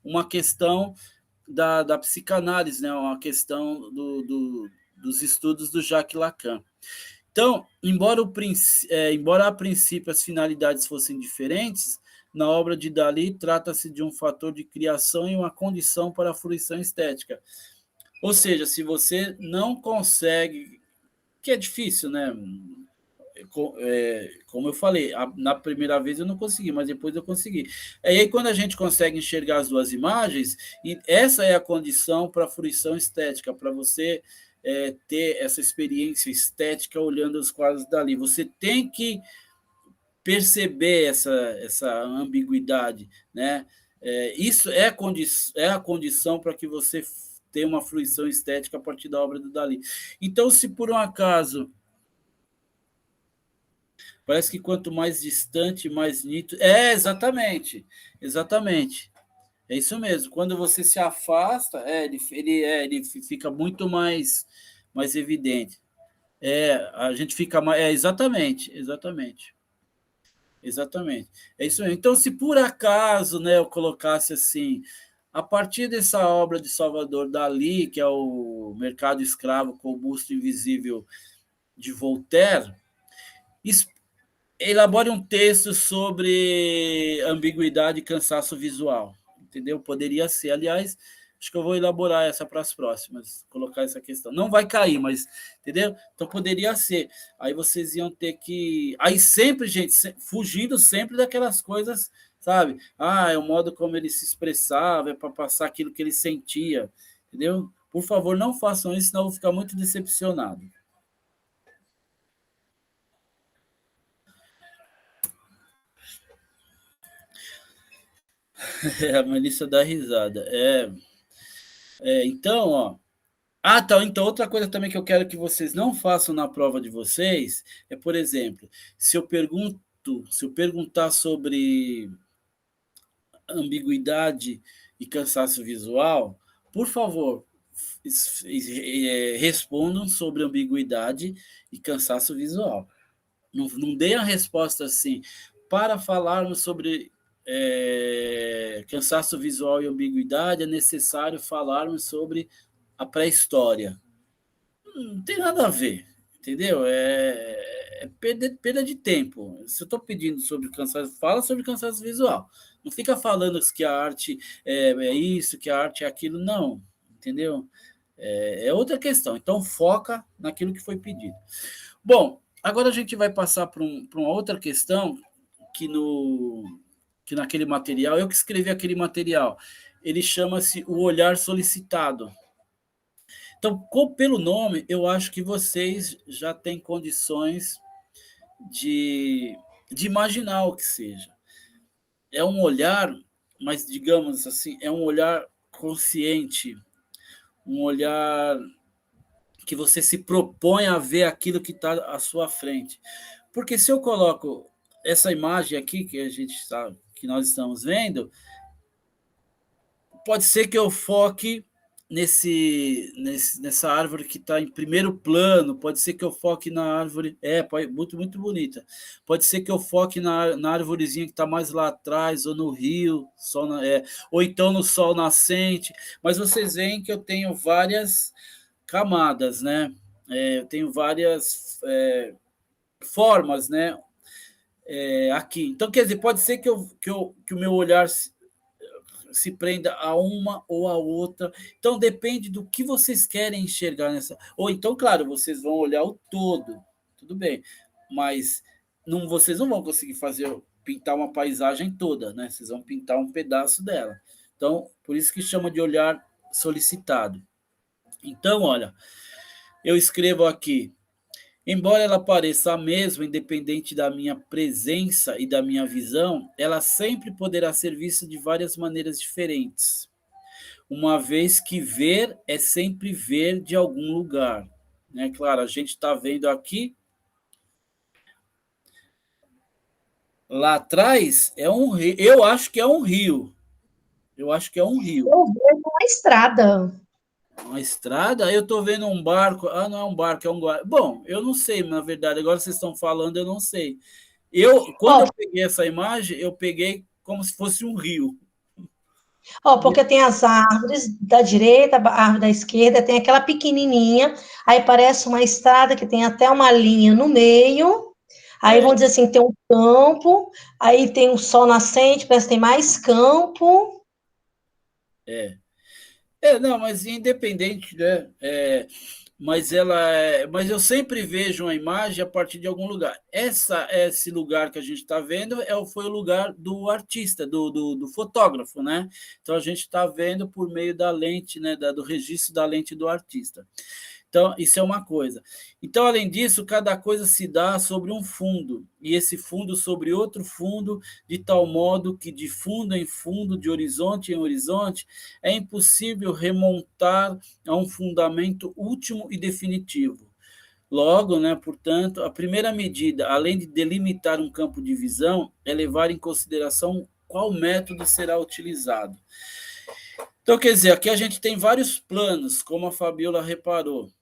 uma questão da psicanálise, né? Uma questão dos estudos do Jacques Lacan. Então, embora a princípio as finalidades fossem diferentes, na obra de Dalí trata-se de um fator de criação e uma condição para a fruição estética. Ou seja, se você não consegue, que é difícil, né? Como eu falei, na primeira vez eu não consegui, mas depois eu consegui. E aí, quando a gente consegue enxergar as duas imagens, e essa é a condição para a fruição estética, para você ter essa experiência estética olhando os quadros dali. Você tem que perceber essa ambiguidade, né? Isso é a condição para que você tenha uma fruição estética a partir da obra do Dali. Então, se por um acaso parece que quanto mais distante, mais nítido. Exatamente. Exatamente. É isso mesmo. Quando você se afasta, ele fica muito mais evidente. A gente fica mais. Exatamente, exatamente. Exatamente. É isso mesmo. Então, se por acaso, né, eu colocasse assim, a partir dessa obra de Salvador Dalí, que é o Mercado Escravo com o Busto Invisível de Voltaire, elabore um texto sobre ambiguidade e cansaço visual, entendeu? Poderia ser, aliás, Acho que eu vou elaborar essa para as próximas, colocar essa questão. Não vai cair, mas, entendeu? Então poderia ser. Aí vocês iam ter que. Aí sempre, gente, fugindo sempre daquelas coisas, sabe? Ah, é o modo como ele se expressava, é para passar aquilo que ele sentia, entendeu? Por favor, não façam isso, senão eu vou ficar muito decepcionado. A Melissa dá risada. Então, ó. Ah, tá. Então, outra coisa também que eu quero que vocês não façam na prova de vocês é, por exemplo, se eu perguntar sobre ambiguidade e cansaço visual, por favor, respondam sobre ambiguidade e cansaço visual. Não deem a resposta assim. Para falarmos sobre cansaço visual e ambiguidade, é necessário falarmos sobre a pré-história. Não tem nada a ver, entendeu? É perda de tempo. Se eu estou pedindo sobre cansaço, fala sobre cansaço visual. Não fica falando que a arte é isso, que a arte é aquilo, não, entendeu? É outra questão. Então, foca naquilo que foi pedido. Bom, agora a gente vai passar para uma outra questão que, que naquele material, eu que escrevi aquele material, ele chama-se O Olhar Solicitado. Então, pelo nome, eu acho que vocês já têm condições de imaginar o que seja. É um olhar, mas digamos assim, é um olhar consciente, um olhar que você se propõe a ver aquilo que está à sua frente. Porque se eu coloco essa imagem aqui que a gente sabe, que nós estamos vendo, pode ser que eu foque nessa árvore que está em primeiro plano, pode ser que eu foque na árvore, muito, muito bonita. Pode ser que eu foque na árvorezinha que está mais lá atrás, ou no rio, ou então no sol nascente. Mas vocês veem que eu tenho várias camadas, né? Eu tenho várias formas, né? Aqui. Então, quer dizer, pode ser que o meu olhar se prenda a uma ou a outra. Então depende do que vocês querem enxergar nessa. Ou então, claro, vocês vão olhar o todo, tudo bem, mas vocês não vão conseguir pintar uma paisagem toda, né? Vocês vão pintar um pedaço dela. Então, por isso que chama de olhar solicitado. Então, olha, eu escrevo aqui. Embora ela pareça a mesma, independente da minha presença e da minha visão, ela sempre poderá ser vista de várias maneiras diferentes, uma vez que ver é sempre ver de algum lugar. Né? Claro, a gente está vendo aqui, lá atrás é um rio, eu acho que é um rio. Eu acho que é um rio. Eu vejo uma estrada. Uma estrada, eu estou vendo um barco. Ah, não é um barco, é um guarda. Bom, eu não sei, na verdade, agora vocês estão falando, eu não sei. Quando eu peguei essa imagem, eu peguei como se fosse um rio. Porque tem as árvores da direita, a árvore da esquerda, tem aquela pequenininha, aí parece uma estrada que tem até uma linha no meio, aí vamos dizer assim, tem um campo, aí tem um sol nascente, parece que tem mais campo. Não, mas independente, né? Mas eu sempre vejo uma imagem a partir de algum lugar. Esse lugar que a gente está vendo foi o lugar do artista, do fotógrafo, né? Então a gente está vendo por meio da lente, né? Do registro da lente do artista. Então, isso é uma coisa. Então, além disso, cada coisa se dá sobre um fundo, e esse fundo sobre outro fundo, de tal modo que de fundo em fundo, de horizonte em horizonte, é impossível remontar a um fundamento último e definitivo. Logo, né, portanto, a primeira medida, além de delimitar um campo de visão, é levar em consideração qual método será utilizado. Então, quer dizer, aqui a gente tem vários planos, como a Fabiola reparou.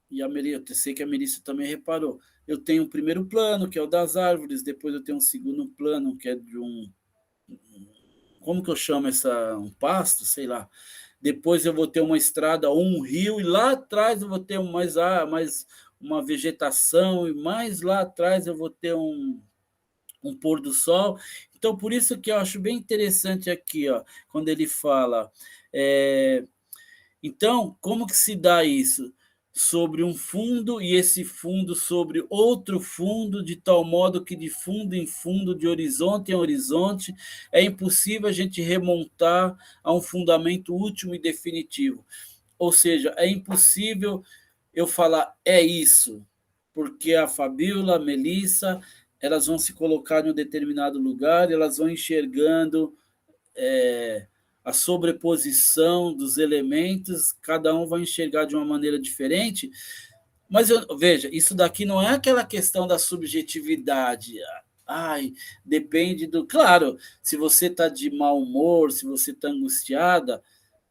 E eu sei que a Melissa também reparou. Eu tenho um primeiro plano, que é o das árvores, depois eu tenho um segundo plano, que é de como que eu chamo um pasto, sei lá. Depois eu vou ter uma estrada ou um rio, e lá atrás eu vou ter mais uma vegetação, e mais lá atrás eu vou ter um pôr do sol. Então, por isso que eu acho bem interessante aqui, ó, quando ele fala Então, como que se dá isso? Sobre um fundo e esse fundo sobre outro fundo, de tal modo que de fundo em fundo, de horizonte em horizonte, é impossível a gente remontar a um fundamento último e definitivo. Ou seja, é impossível eu falar é isso, porque a Fabíola, a Melissa, elas vão se colocar em um determinado lugar, elas vão enxergando a sobreposição dos elementos, cada um vai enxergar de uma maneira diferente, mas veja, isso daqui não é aquela questão da subjetividade. Ai, depende do. Claro, se você está de mau humor, se você está angustiada,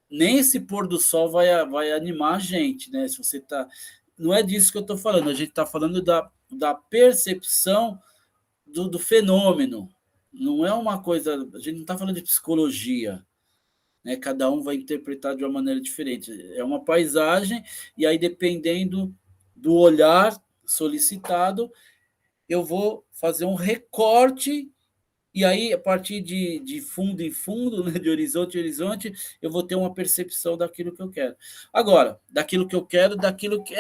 nem esse pôr do sol vai animar a gente, né? Se você tá. Não é disso que eu estou falando, a gente está falando da percepção do fenômeno. Não é uma coisa. A gente não está falando de psicologia, né? Cada um vai interpretar de uma maneira diferente. É uma paisagem, e aí, dependendo do olhar solicitado, eu vou fazer um recorte, e aí, a partir de fundo em fundo, né, de horizonte em horizonte, eu vou ter uma percepção daquilo que eu quero. Agora, daquilo que eu quero, daquilo que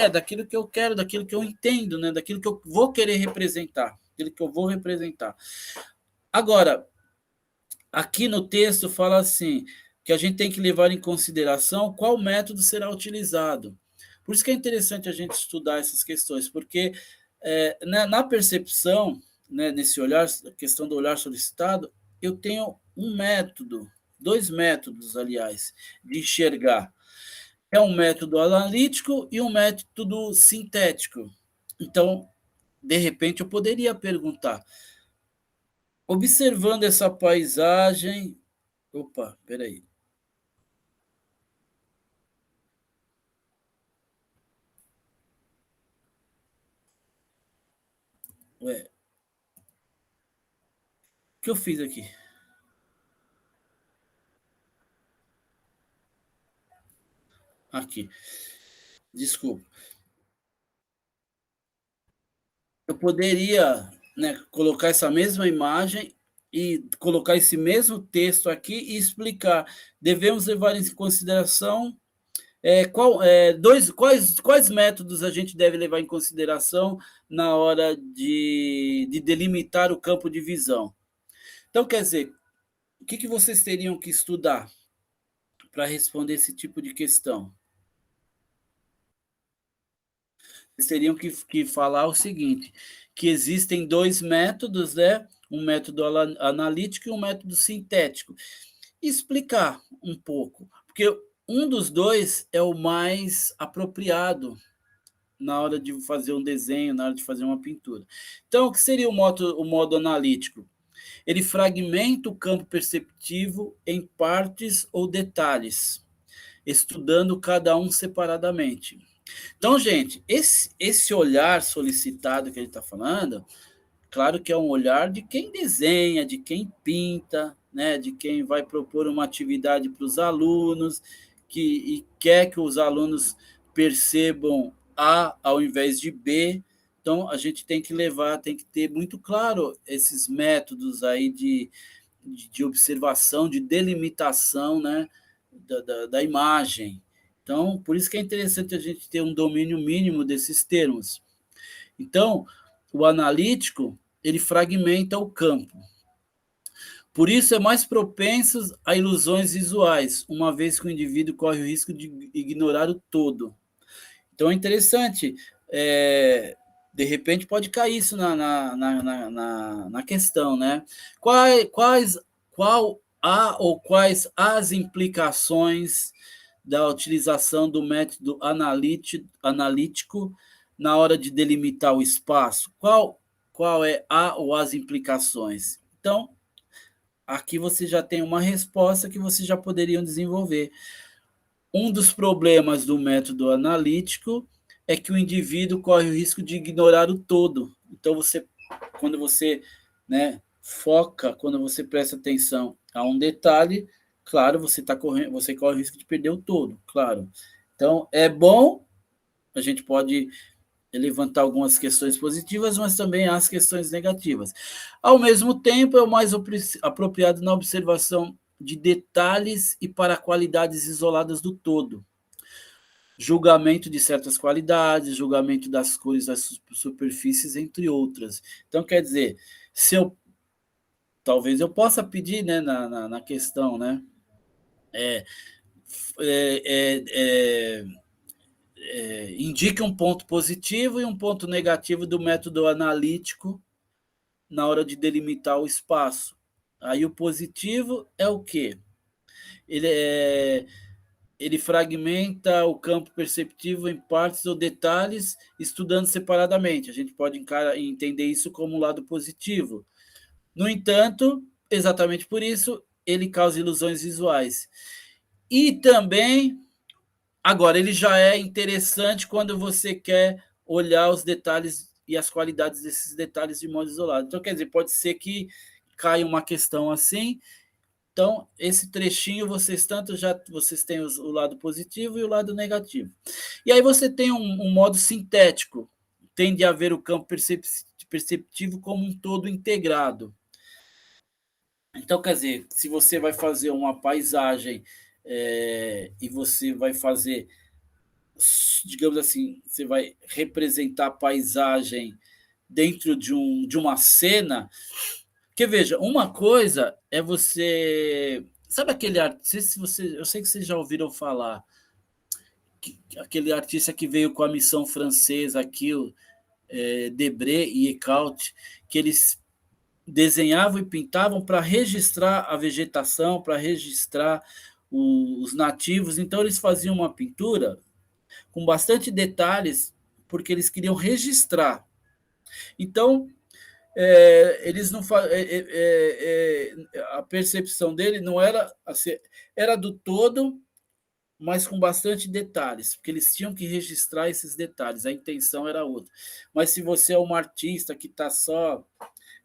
eu quero, daquilo que eu entendo, né, daquilo que eu vou querer representar, daquilo que eu vou representar. Agora, aqui no texto fala assim, que a gente tem que levar em consideração qual método será utilizado. Por isso que é interessante a gente estudar essas questões, porque na percepção, né, nesse olhar, a questão do olhar solicitado, eu tenho um método, dois métodos, aliás, de enxergar. É um método analítico e um método sintético. Então, de repente, eu poderia perguntar, observando essa paisagem. Opa, peraí. Ué, o que eu fiz aqui? Aqui, desculpa. Eu poderia, né, colocar essa mesma imagem e colocar esse mesmo texto aqui e explicar. Devemos levar em consideração quais métodos a gente deve levar em consideração na hora de delimitar o campo de visão. Então, quer dizer, o que vocês teriam que estudar para responder esse tipo de questão? Vocês teriam que falar o seguinte, que existem dois métodos, né? Um método analítico e um método sintético. E explicar um pouco, porque um dos dois é o mais apropriado na hora de fazer um desenho, na hora de fazer uma pintura. Então, o que seria o modo analítico? Ele fragmenta o campo perceptivo em partes ou detalhes, estudando cada um separadamente. Então, gente, esse olhar solicitado que a gente está falando, claro que é um olhar de quem desenha, de quem pinta, né, de quem vai propor uma atividade para os alunos, e quer que os alunos percebam A ao invés de B. Então, a gente tem que levar, tem que ter muito claro esses métodos aí de observação, de delimitação, né, da imagem. Então, por isso que é interessante a gente ter um domínio mínimo desses termos. Então, o analítico, ele fragmenta o campo. Por isso é mais propenso a ilusões visuais, uma vez que o indivíduo corre o risco de ignorar o todo. Então é interessante, de repente pode cair isso na questão, né? Quais as implicações da utilização do método analítico na hora de delimitar o espaço? Qual é a ou as implicações? Então, aqui você já tem uma resposta que vocês já poderiam desenvolver. Um dos problemas do método analítico é que o indivíduo corre o risco de ignorar o todo. Então, quando você, né, foca, quando você presta atenção a um detalhe, claro, você corre o risco de perder o todo, claro. Então, é bom, a gente pode levantar algumas questões positivas, mas também as questões negativas. Ao mesmo tempo, é o mais apropriado na observação de detalhes e para qualidades isoladas do todo. julgamento de certas qualidades, julgamento das cores das superfícies, entre outras. Então, quer dizer, se eu talvez eu possa pedir, né, na questão, né, é, é, é, indique um ponto positivo e um ponto negativo do método analítico na hora de delimitar o espaço. Aí o positivo é o quê? Ele, ele fragmenta o campo perceptivo em partes ou detalhes, estudando separadamente. A gente pode entender isso como um lado positivo. No entanto, exatamente por isso, ele causa ilusões visuais. E também, agora, ele já é interessante quando você quer olhar os detalhes e as qualidades desses detalhes de modo isolado. Então, quer dizer, pode ser que caia uma questão assim. Então, esse trechinho, vocês têm o lado positivo e o lado negativo. E aí você tem um modo sintético, tende a ver o campo perceptivo como um todo integrado. Então, quer dizer, se você vai fazer uma paisagem e você vai fazer, digamos assim, você vai representar a paisagem dentro de uma cena, porque veja, uma coisa é você. Sabe aquele artista, se você, eu sei que vocês já ouviram falar, aquele artista que veio com a missão francesa aqui, o Debré e Ecaute, que eles desenhavam e pintavam para registrar a vegetação, para registrar os nativos. Então, eles faziam uma pintura com bastante detalhes, porque eles queriam registrar. Então, eles não a percepção dele não era assim, era do todo, mas com bastante detalhes, porque eles tinham que registrar esses detalhes, a intenção era outra. Mas se você é um artista que está só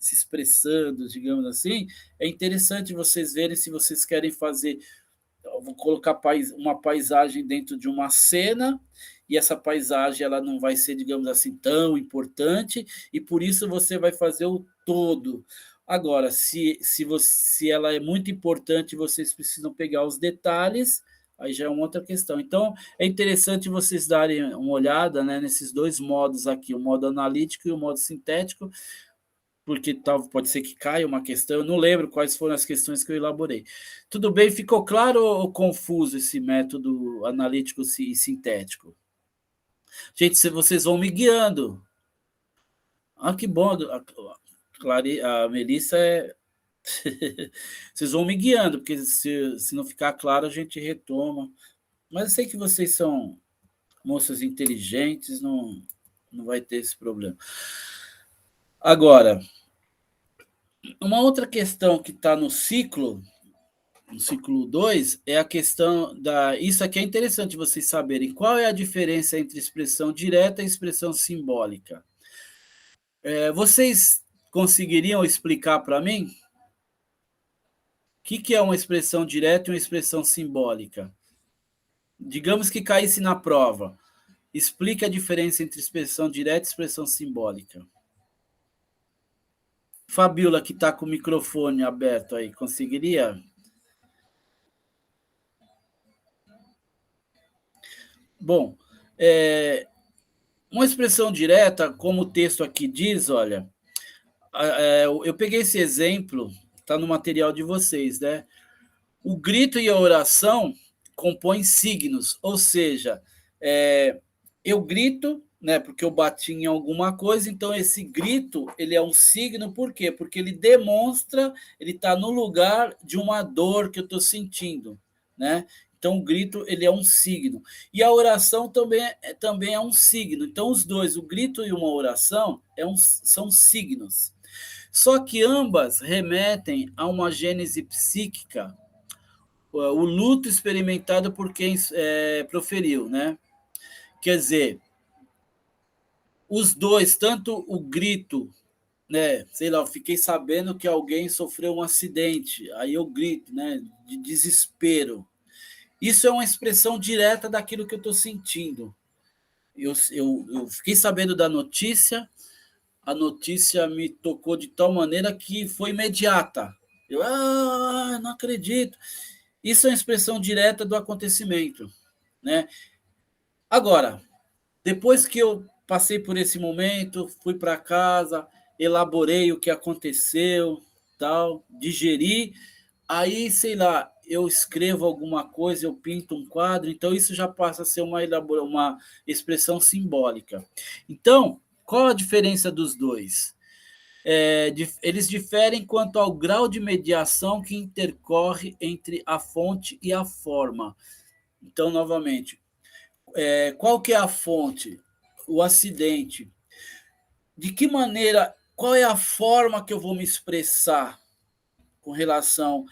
se expressando, digamos assim, é interessante vocês verem se vocês querem fazer. Eu vou colocar uma paisagem dentro de uma cena, e essa paisagem ela não vai ser, digamos assim, tão importante, e por isso você vai fazer o todo. Agora, se ela é muito importante, vocês precisam pegar os detalhes, aí já é uma outra questão. Então, é interessante vocês darem uma olhada, né, nesses dois modos aqui, o modo analítico e o modo sintético, porque pode ser que caia uma questão, eu não lembro quais foram as questões que eu elaborei. Tudo bem? Ficou claro ou confuso esse método analítico e sintético? Gente, se vocês vão me guiando. Ah, que bom. A Melissa é. Vocês vão me guiando, porque se não ficar claro, a gente retoma. Mas eu sei que vocês são moças inteligentes, não vai ter esse problema. Agora, uma outra questão que está no ciclo 2, é a questão da. Isso aqui é interessante vocês saberem. Qual é a diferença entre expressão direta e expressão simbólica? Vocês conseguiriam explicar para mim o que é uma expressão direta e uma expressão simbólica? Digamos que caísse na prova. Explique a diferença entre expressão direta e expressão simbólica. Fabiola, que está com o microfone aberto aí, conseguiria? Bom, uma expressão direta, como o texto aqui diz, olha, eu peguei esse exemplo, está no material de vocês, né? O grito e a oração compõem signos, ou seja, eu grito, né, porque eu bati em alguma coisa, então esse grito ele é um signo, por quê? Porque ele demonstra, ele está no lugar de uma dor que eu estou sentindo, né? Então o grito ele é um signo. E a oração também é um signo. Então os dois, o grito e uma oração, são signos. Só que ambas remetem a uma gênese psíquica, o luto experimentado por quem proferiu, né? Quer dizer, os dois, tanto o grito, né? Sei lá, eu fiquei sabendo que alguém sofreu um acidente, aí eu grito, né? De desespero. Isso é uma expressão direta daquilo que eu estou sentindo. Eu fiquei sabendo da notícia, a notícia me tocou de tal maneira que foi imediata. Não acredito. Isso é uma expressão direta do acontecimento, né? Agora, depois que eu passei por esse momento, fui para casa, elaborei o que aconteceu, tal, digeri, aí, sei lá, eu escrevo alguma coisa, eu pinto um quadro, então isso já passa a ser uma expressão simbólica. Então, qual a diferença dos dois? Eles diferem quanto ao grau de mediação que intercorre entre a fonte e a forma. Então, novamente, qual que é a fonte? O acidente. De que maneira, qual é a forma que eu vou me expressar com relação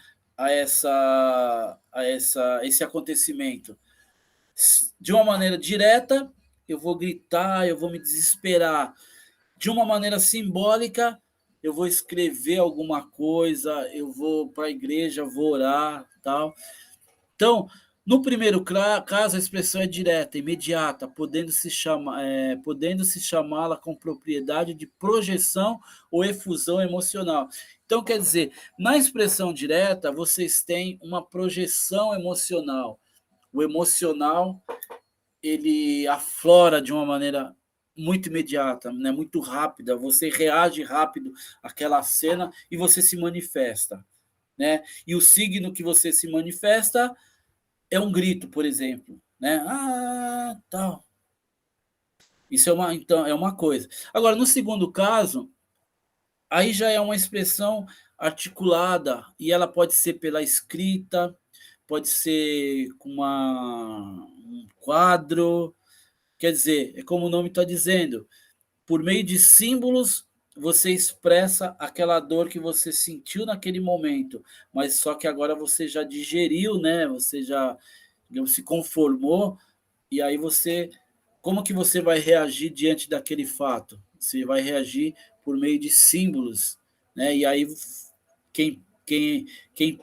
esse acontecimento? De uma maneira direta, eu vou gritar, eu vou me desesperar. De uma maneira simbólica, eu vou escrever alguma coisa, eu vou para a igreja, vou orar, tal. Então, no primeiro caso, a expressão é direta, imediata, podendo-se chamá-la com propriedade de projeção ou efusão emocional. Então, quer dizer, na expressão direta, vocês têm uma projeção emocional. O emocional, ele aflora de uma maneira muito imediata, né? Muito rápida. Você reage rápido àquela cena e você se manifesta, né? E o signo que você se manifesta é um grito, por exemplo, né? Ah, tal. Isso então, é uma coisa. Agora, no segundo caso, aí já é uma expressão articulada e ela pode ser pela escrita, pode ser com um quadro, quer dizer, é como o nome está dizendo, por meio de símbolos você expressa aquela dor que você sentiu naquele momento, mas só que agora você já digeriu, né? Você já, digamos, se conformou e aí você, como que você vai reagir diante daquele fato? Você vai reagir por meio de símbolos, né? E aí quem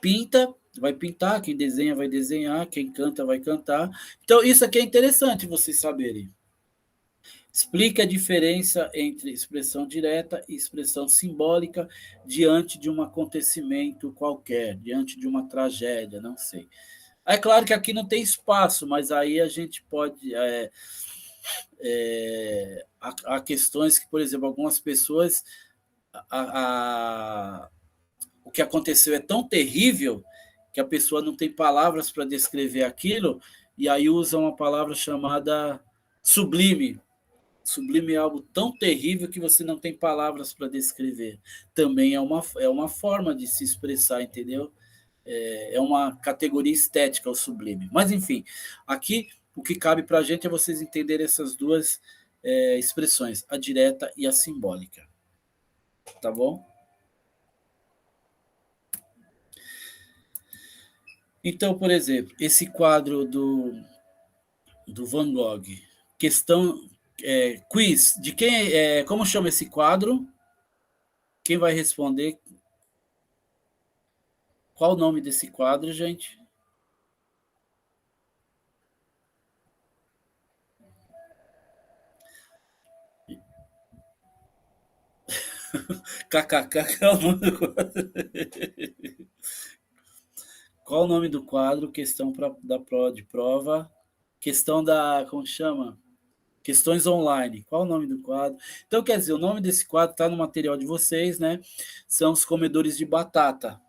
pinta vai pintar, quem desenha vai desenhar, quem canta vai cantar. Então isso aqui é interessante vocês saberem. Explica a diferença entre expressão direta e expressão simbólica diante de um acontecimento qualquer, diante de uma tragédia, não sei. É claro que aqui não tem espaço, mas aí a gente pode. Há questões que, por exemplo, algumas pessoas. O que aconteceu é tão terrível que a pessoa não tem palavras para descrever aquilo, e aí usa uma palavra chamada sublime. Sublime é algo tão terrível que você não tem palavras para descrever. Também é uma forma de se expressar, entendeu? É uma categoria estética o sublime. Mas, enfim, aqui o que cabe para a gente é vocês entenderem essas duas expressões, a direta e a simbólica. Tá bom? Então, por exemplo, esse quadro do Van Gogh, questão quiz, de quem como chama esse quadro? Quem vai responder? Qual o nome desse quadro, gente? KKK, qual o nome do quadro? Qual o nome do quadro? Questão de prova. Questão da. Como chama? Questões online. Qual o nome do quadro? Então, quer dizer, o nome desse quadro está no material de vocês, né? São os comedores de batata,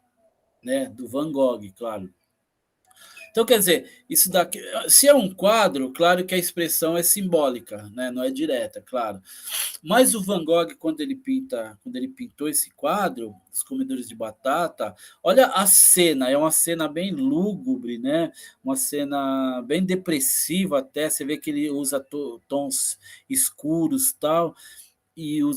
né? Do Van Gogh, claro. Então, quer dizer, isso daqui, se é um quadro, claro que a expressão é simbólica, né? Não é direta, claro. Mas o Van Gogh, quando ele pintou esse quadro, Os Comedores de Batata, olha a cena, é uma cena bem lúgubre, né? Uma cena bem depressiva até, você vê que ele usa tons escuros, tal. E o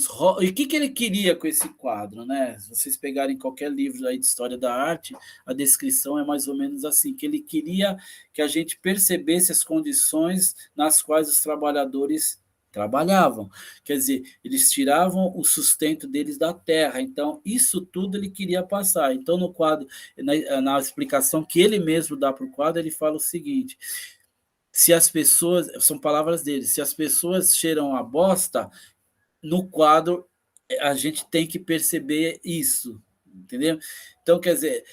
que ele queria com esse quadro, né? Se vocês pegarem qualquer livro aí de história da arte, a descrição é mais ou menos assim, que ele queria que a gente percebesse as condições nas quais os trabalhadores trabalhavam. Quer dizer, eles tiravam o sustento deles da terra. Então, isso tudo ele queria passar. Então, no quadro, na explicação que ele mesmo dá para o quadro, ele fala o seguinte: se as pessoas, são palavras dele, se as pessoas cheiram a bosta, no quadro a gente tem que perceber isso, entendeu? Então, quer dizer,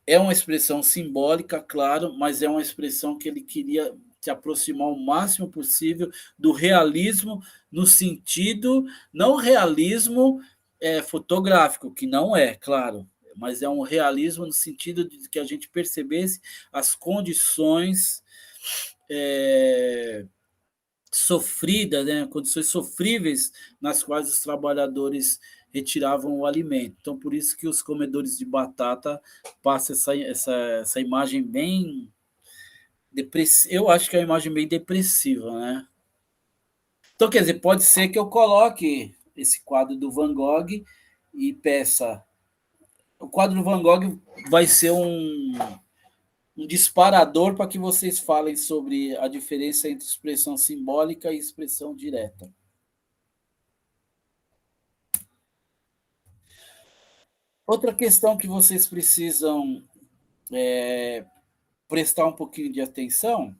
é uma expressão simbólica, claro, mas é uma expressão que ele queria se aproximar o máximo possível do realismo, no sentido, não realismo fotográfico, que não é, claro, mas é um realismo no sentido de que a gente percebesse as condições sofridas, né, condições sofríveis nas quais os trabalhadores retiravam o alimento. Então, por isso que os comedores de batata passam essa imagem bem depressiva. Eu acho que é uma imagem bem depressiva, né? Então, quer dizer, pode ser que eu coloque esse quadro do Van Gogh e peça. O quadro do Van Gogh vai ser um disparador para que vocês falem sobre a diferença entre expressão simbólica e expressão direta. Outra questão que vocês precisam prestar um pouquinho de atenção,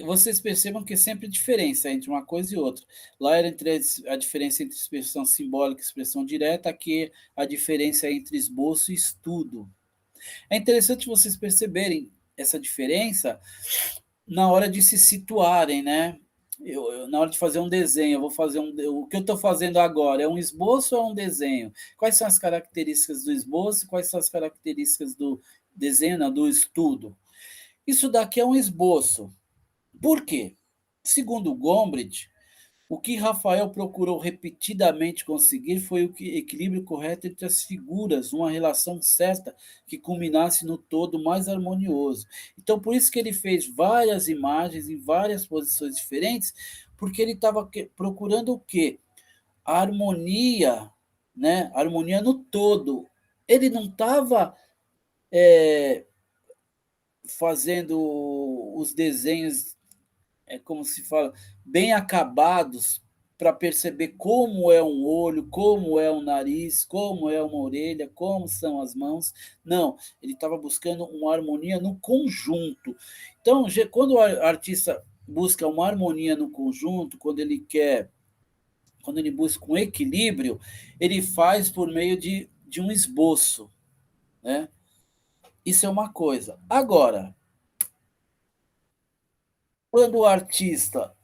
vocês percebam que é sempre diferença entre uma coisa e outra. Lá era a diferença entre expressão simbólica e expressão direta, aqui a diferença entre esboço e estudo. É interessante vocês perceberem essa diferença na hora de se situarem, né? Na hora de fazer um desenho, eu vou fazer o que eu estou fazendo agora é um esboço ou é um desenho? Quais são as características do esboço? Quais são as características do desenho, não, do estudo? Isso daqui é um esboço. Por quê? Segundo Gombrich, o que Rafael procurou repetidamente conseguir foi o equilíbrio correto entre as figuras, uma relação certa que culminasse no todo mais harmonioso. Então, por isso que ele fez várias imagens em várias posições diferentes, porque ele estava procurando o quê? A harmonia, né? A harmonia no todo. Ele não estava fazendo os desenhos como se fala, bem acabados para perceber como é um olho, como é um nariz, como é uma orelha, como são as mãos. Não, ele estava buscando uma harmonia no conjunto. Então, quando o artista busca uma harmonia no conjunto, quando ele busca um equilíbrio, ele faz por meio de um esboço, né? Isso é uma coisa. Agora, quando o artista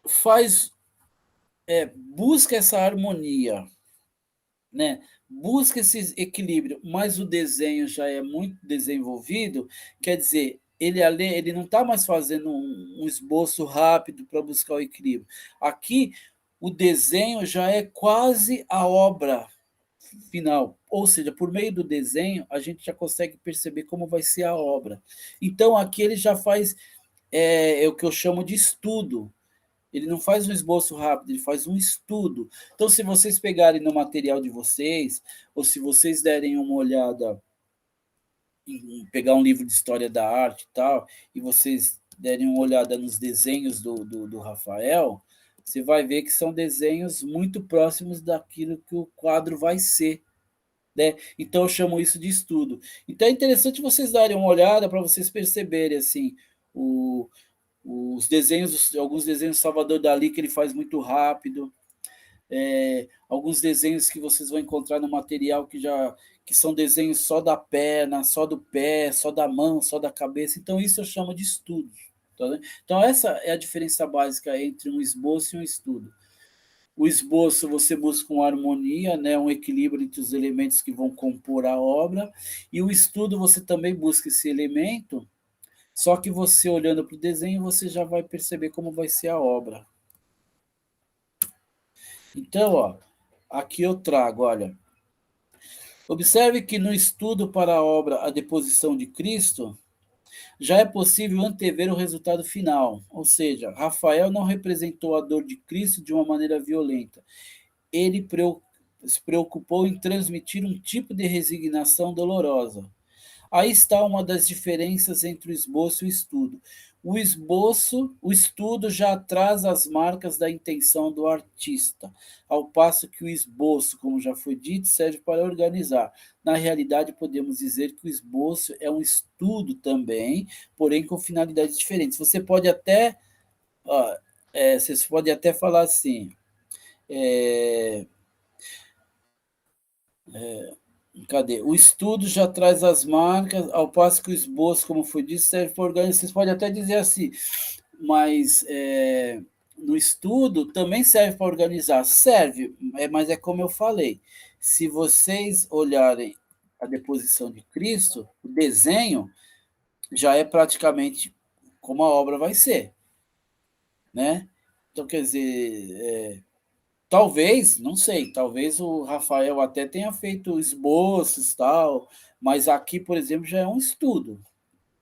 faz busca essa harmonia, né? Busca esse equilíbrio, mas o desenho já é muito desenvolvido, quer dizer, ele não está mais fazendo um esboço rápido para buscar o equilíbrio. Aqui, o desenho já é quase a obra final, ou seja, por meio do desenho, a gente já consegue perceber como vai ser a obra. Então, aqui ele já faz o que eu chamo de estudo. Ele não faz um esboço rápido, ele faz um estudo. Então, se vocês pegarem no material de vocês, ou se vocês derem uma olhada, pegar um livro de história da arte e tal, e vocês derem uma olhada nos desenhos do Rafael, você vai ver que são desenhos muito próximos daquilo que o quadro vai ser. Né? Então, eu chamo isso de estudo. Então, é interessante vocês darem uma olhada para vocês perceberem assim, os desenhos, alguns desenhos do Salvador Dalí que ele faz muito rápido, alguns desenhos que vocês vão encontrar no material que são desenhos só da perna, só do pé, só da mão, só da cabeça. Então isso eu chamo de estudo. Tá vendo? Então essa é a diferença básica entre um esboço e um estudo. O esboço você busca uma harmonia, né, um equilíbrio entre os elementos que vão compor a obra, e o estudo você também busca esse elemento, só que você olhando para o desenho, você já vai perceber como vai ser a obra. Então, ó, aqui eu trago, olha. Observe que no estudo para a obra A Deposição de Cristo, já é possível antever o resultado final. Ou seja, Rafael não representou a dor de Cristo de uma maneira violenta. Ele se preocupou em transmitir um tipo de resignação dolorosa. Aí está uma das diferenças entre o esboço e o estudo. O estudo já traz as marcas da intenção do artista, ao passo que o esboço, como já foi dito, serve para organizar. Na realidade, podemos dizer que o esboço é um estudo também, porém com finalidades diferentes. Você pode até falar assim, é, Cadê? O estudo já traz as marcas, ao passo que o esboço, como foi dito, serve para organizar. Vocês podem até dizer assim, mas no estudo também serve para organizar. Serve, mas é como eu falei. Se vocês olharem a deposição de Cristo, o desenho já é praticamente como a obra vai ser, né? Então, quer dizer, talvez, não sei, talvez o Rafael até tenha feito esboços e tal, mas aqui, por exemplo, já é um estudo,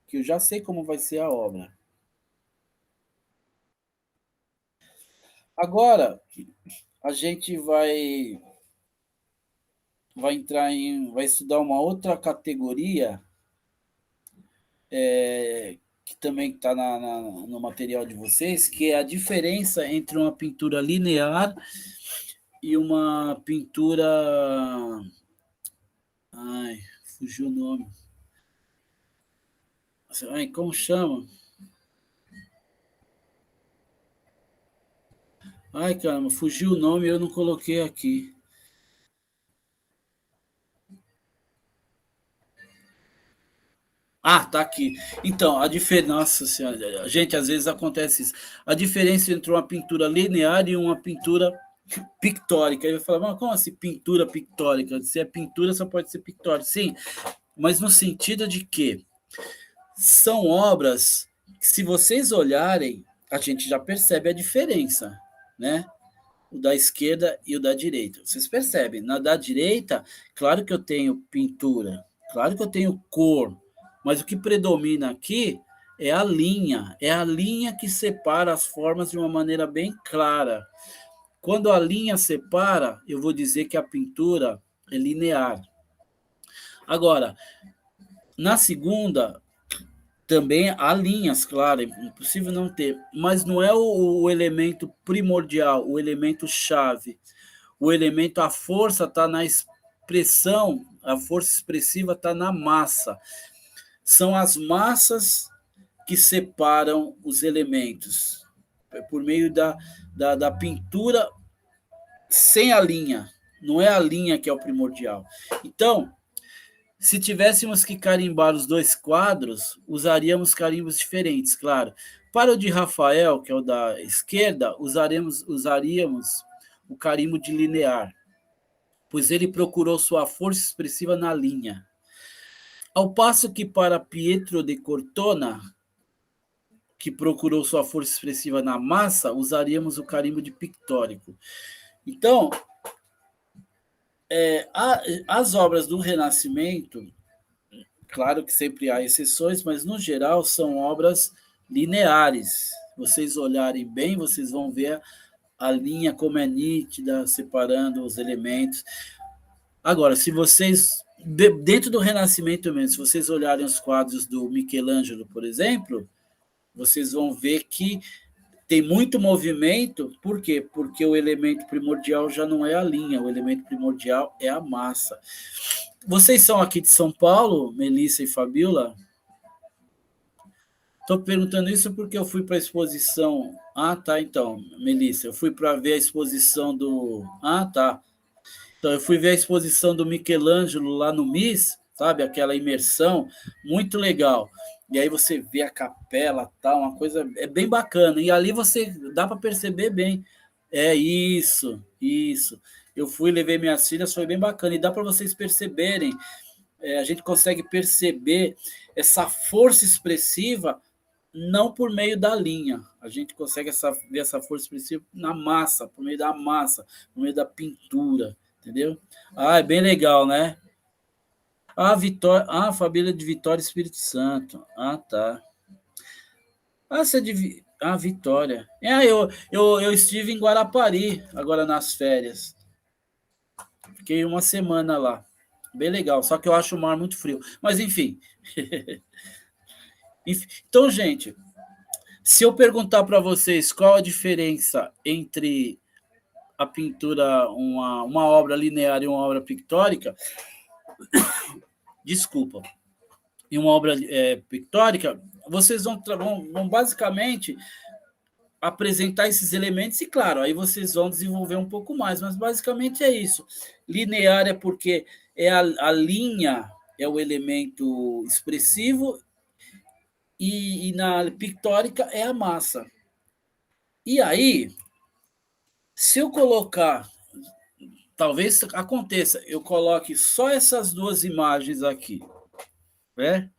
que eu já sei como vai ser a obra. Agora, a gente vai estudar uma outra categoria, que também está no material de vocês, que é a diferença entre uma pintura linear e uma pintura. Ai, fugiu o nome. Ai, como chama? Ai, caramba, fugiu o nome e eu não coloquei aqui. Ah, tá aqui. Então, a diferença. Nossa senhora, gente, às vezes acontece isso. A diferença entre uma pintura linear e uma pintura pictórica. Aí vai falar, mas como assim pintura pictórica? Se é pintura, só pode ser pictórica. Sim, mas no sentido de que são obras que, se vocês olharem, a gente já percebe a diferença, né? O da esquerda e o da direita. Vocês percebem? Na da direita, claro que eu tenho pintura, claro que eu tenho cor, mas o que predomina aqui é a linha que separa as formas de uma maneira bem clara. Quando a linha separa, eu vou dizer que a pintura é linear. Agora, na segunda, também há linhas, claro, é impossível não ter, mas não é o elemento primordial, o elemento chave. O elemento, a força está na expressão, a força expressiva está na massa. São as massas que separam os elementos, por meio da pintura sem a linha. Não é a linha que é o primordial. Então, se tivéssemos que carimbar os dois quadros, usaríamos carimbos diferentes, claro. Para o de Rafael, que é o da esquerda, usaríamos o carimbo de linear, pois ele procurou sua força expressiva na linha. Ao passo que para Pietro de Cortona, que procurou sua força expressiva na massa, usaríamos o carimbo de pictórico. Então, as obras do Renascimento, claro que sempre há exceções, mas no geral são obras lineares. Vocês olharem bem, vocês vão ver a linha como é nítida, separando os elementos. Agora, se vocês, dentro do Renascimento mesmo, se vocês olharem os quadros do Michelangelo, por exemplo, vocês vão ver que tem muito movimento. Por quê? Porque o elemento primordial já não é a linha, o elemento primordial é a massa. Vocês são aqui de São Paulo, Melissa e Fabiola? Estou perguntando isso porque eu fui para a exposição. Ah, tá, então, Melissa, eu fui para ver a exposição do. Ah, tá. Então, eu fui ver a exposição do Michelangelo lá no MIS, sabe? Aquela imersão, muito legal. E aí você vê a capela, tal, uma coisa é bem bacana. E ali você dá para perceber bem. É isso, isso. Eu fui, levei minhas filhas, foi bem bacana. E dá para vocês perceberem, a gente consegue perceber essa força expressiva não por meio da linha. A gente consegue ver essa força expressiva na massa, por meio da massa, por meio da pintura. Entendeu? Ah, é bem legal, né? Ah, Vitória. Ah, família de Vitória e Espírito Santo. Ah, tá. Ah, você é de. Ah, Vitória. Eu estive em Guarapari agora nas férias. Fiquei uma semana lá. Bem legal. Só que eu acho o mar muito frio. Mas, enfim. Então, gente, se eu perguntar para vocês qual a diferença entre a pintura, uma obra linear e uma obra pictórica, desculpa, em uma obra pictórica, vocês vão basicamente apresentar esses elementos e, claro, aí vocês vão desenvolver um pouco mais, mas basicamente é isso. Linear é porque a linha é o elemento expressivo e na pictórica é a massa. E aí, se eu colocar, talvez aconteça, eu coloque só essas duas imagens aqui, né?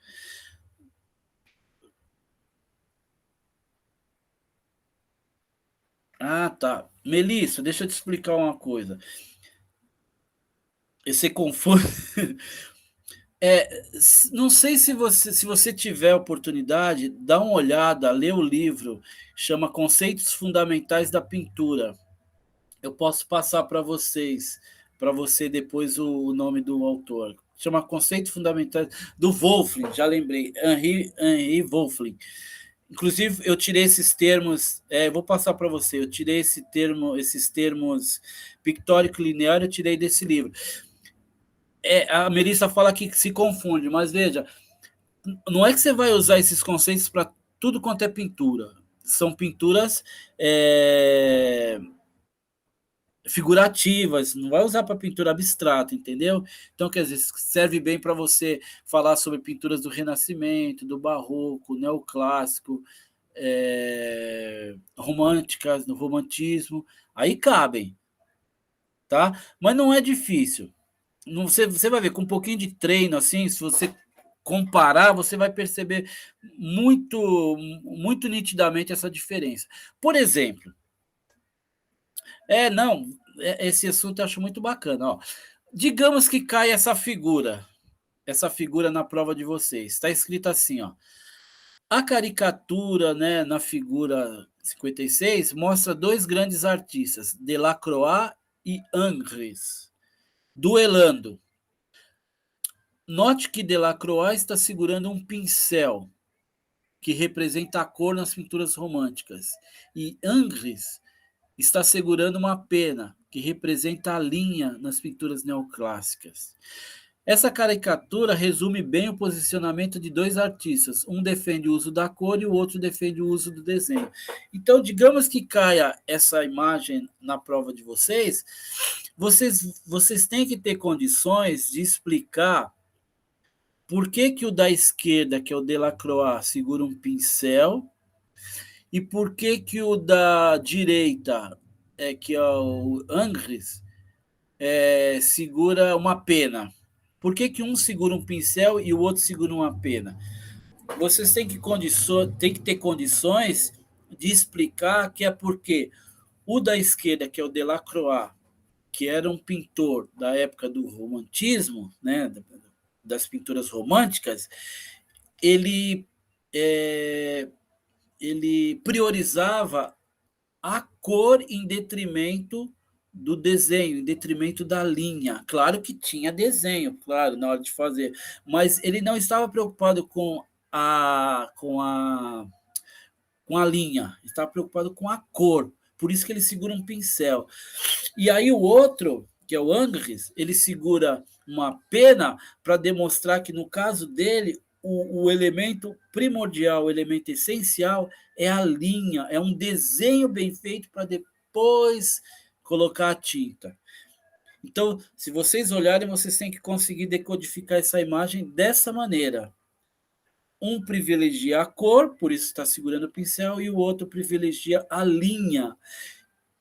Ah, tá. Melissa, deixa eu te explicar uma coisa. Você confunde. Não sei se você tiver oportunidade, dá uma olhada, lê o livro, chama Conceitos Fundamentais da Pintura. Eu posso passar para você depois o nome do autor. Chama Conceitos Fundamentais do Wolfling, já lembrei, Henri Wolfling. Inclusive, eu tirei esses termos, vou passar para você, eu tirei esses termos pictórico linear, eu tirei desse livro. A Melissa fala que se confunde, mas veja, não é que você vai usar esses conceitos para tudo quanto é pintura. São pinturas figurativas, não vai usar para pintura abstrata, entendeu? Então, quer dizer, serve bem para você falar sobre pinturas do Renascimento, do Barroco, Neoclássico, românticas, no romantismo, aí cabem, tá? Mas não é difícil. Você vai ver, com um pouquinho de treino, assim, se você comparar, você vai perceber muito, muito nitidamente essa diferença. Por exemplo, não, esse assunto eu acho muito bacana. Ó. Digamos que cai essa figura na prova de vocês. Está escrito assim, ó. A caricatura, né, na figura 56 mostra dois grandes artistas, Delacroix e Ingres, duelando. Note que Delacroix está segurando um pincel que representa a cor nas pinturas românticas e Ingres está segurando uma pena que representa a linha nas pinturas neoclássicas. Essa caricatura resume bem o posicionamento de dois artistas. Um defende o uso da cor e o outro defende o uso do desenho. Então, digamos que caia essa imagem na prova de vocês têm que ter condições de explicar por que, que o da esquerda, que é o Delacroix, segura um pincel e por que, que o da direita, que é o Angres, segura uma pena? Por que, que um segura um pincel e o outro segura uma pena? Vocês têm que ter condições de explicar que é porque o da esquerda, que é o Delacroix, que era um pintor da época do romantismo, né, das pinturas românticas, ele, é, ele priorizava a cor em detrimento do desenho, em detrimento da linha. Claro que tinha desenho, claro, na hora de fazer, mas ele não estava preocupado com a linha, estava preocupado com a cor. Por isso que ele segura um pincel. E aí o outro, que é o Angres, ele segura uma pena para demonstrar que, no caso dele, o elemento primordial, o elemento essencial é a linha, é um desenho bem feito para depois colocar a tinta. Então, se vocês olharem, vocês têm que conseguir decodificar essa imagem dessa maneira. Um privilegia a cor, por isso está segurando o pincel, e o outro privilegia a linha.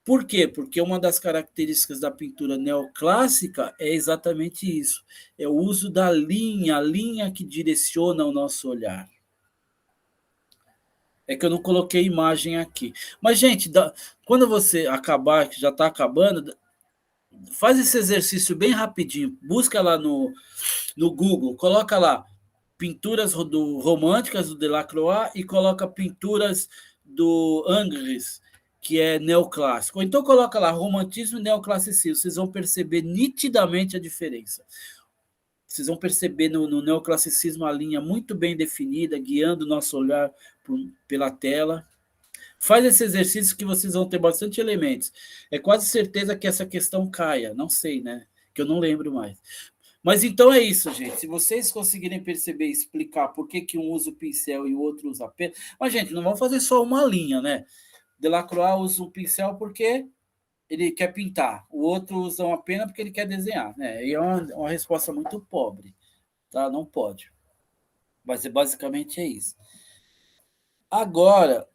Por quê? Porque uma das características da pintura neoclássica é exatamente isso. É o uso da linha, a linha que direciona o nosso olhar. É que eu não coloquei imagem aqui. Mas, gente, quando você acabar, que já está acabando, faz esse exercício bem rapidinho. Busca lá no Google, coloca lá pinturas românticas do Delacroix e coloca pinturas do Ingres, que é neoclássico. Ou então coloca lá romantismo e neoclassicismo. Vocês vão perceber nitidamente a diferença. Vocês vão perceber no neoclassicismo a linha muito bem definida, guiando o nosso olhar pela tela. Faz esse exercício que vocês vão ter bastante elementos. É quase certeza que essa questão caia. Não sei, né? Que eu não lembro mais. Mas então é isso, gente. Se vocês conseguirem perceber e explicar por que, que um usa o pincel e o outro usa a pena. Mas, gente, não vamos fazer só uma linha, né? Delacroix usa o pincel porque ele quer pintar, o outro usa uma pena porque ele quer desenhar, né? E é uma resposta muito pobre, tá? Não pode. Mas basicamente é isso. Agora,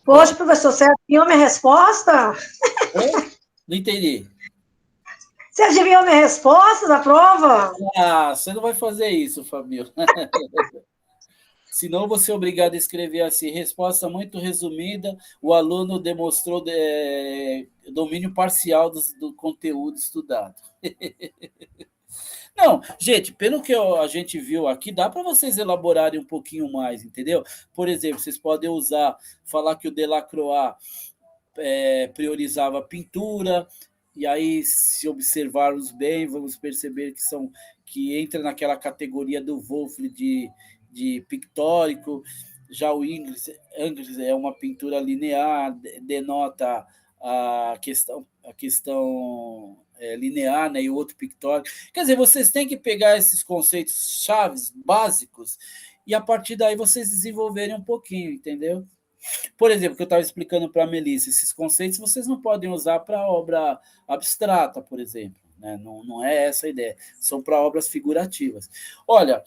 Poxa, ó, professor, você adivinhou minha resposta? não entendi. Você adivinhou minha resposta da prova? Ah, você não vai fazer isso, Fabio. Senão você é obrigado a escrever assim, resposta muito resumida, o aluno demonstrou domínio parcial do conteúdo estudado. Não, gente, pelo que a gente viu aqui, dá para vocês elaborarem um pouquinho mais, entendeu? Por exemplo, vocês podem usar, falar que o Delacroix priorizava a pintura, e aí, se observarmos bem, vamos perceber que entra naquela categoria do Wolff de pictórico. Já o Ingres é uma pintura linear, denota a questão linear, né, e o outro pictórico. Quer dizer, vocês têm que pegar esses conceitos chaves, básicos, e a partir daí vocês desenvolverem um pouquinho, entendeu? Por exemplo, que eu estava explicando para a Melissa, esses conceitos vocês não podem usar para obra abstrata, por exemplo. Né? Não, não é essa a ideia. São para obras figurativas. Olha,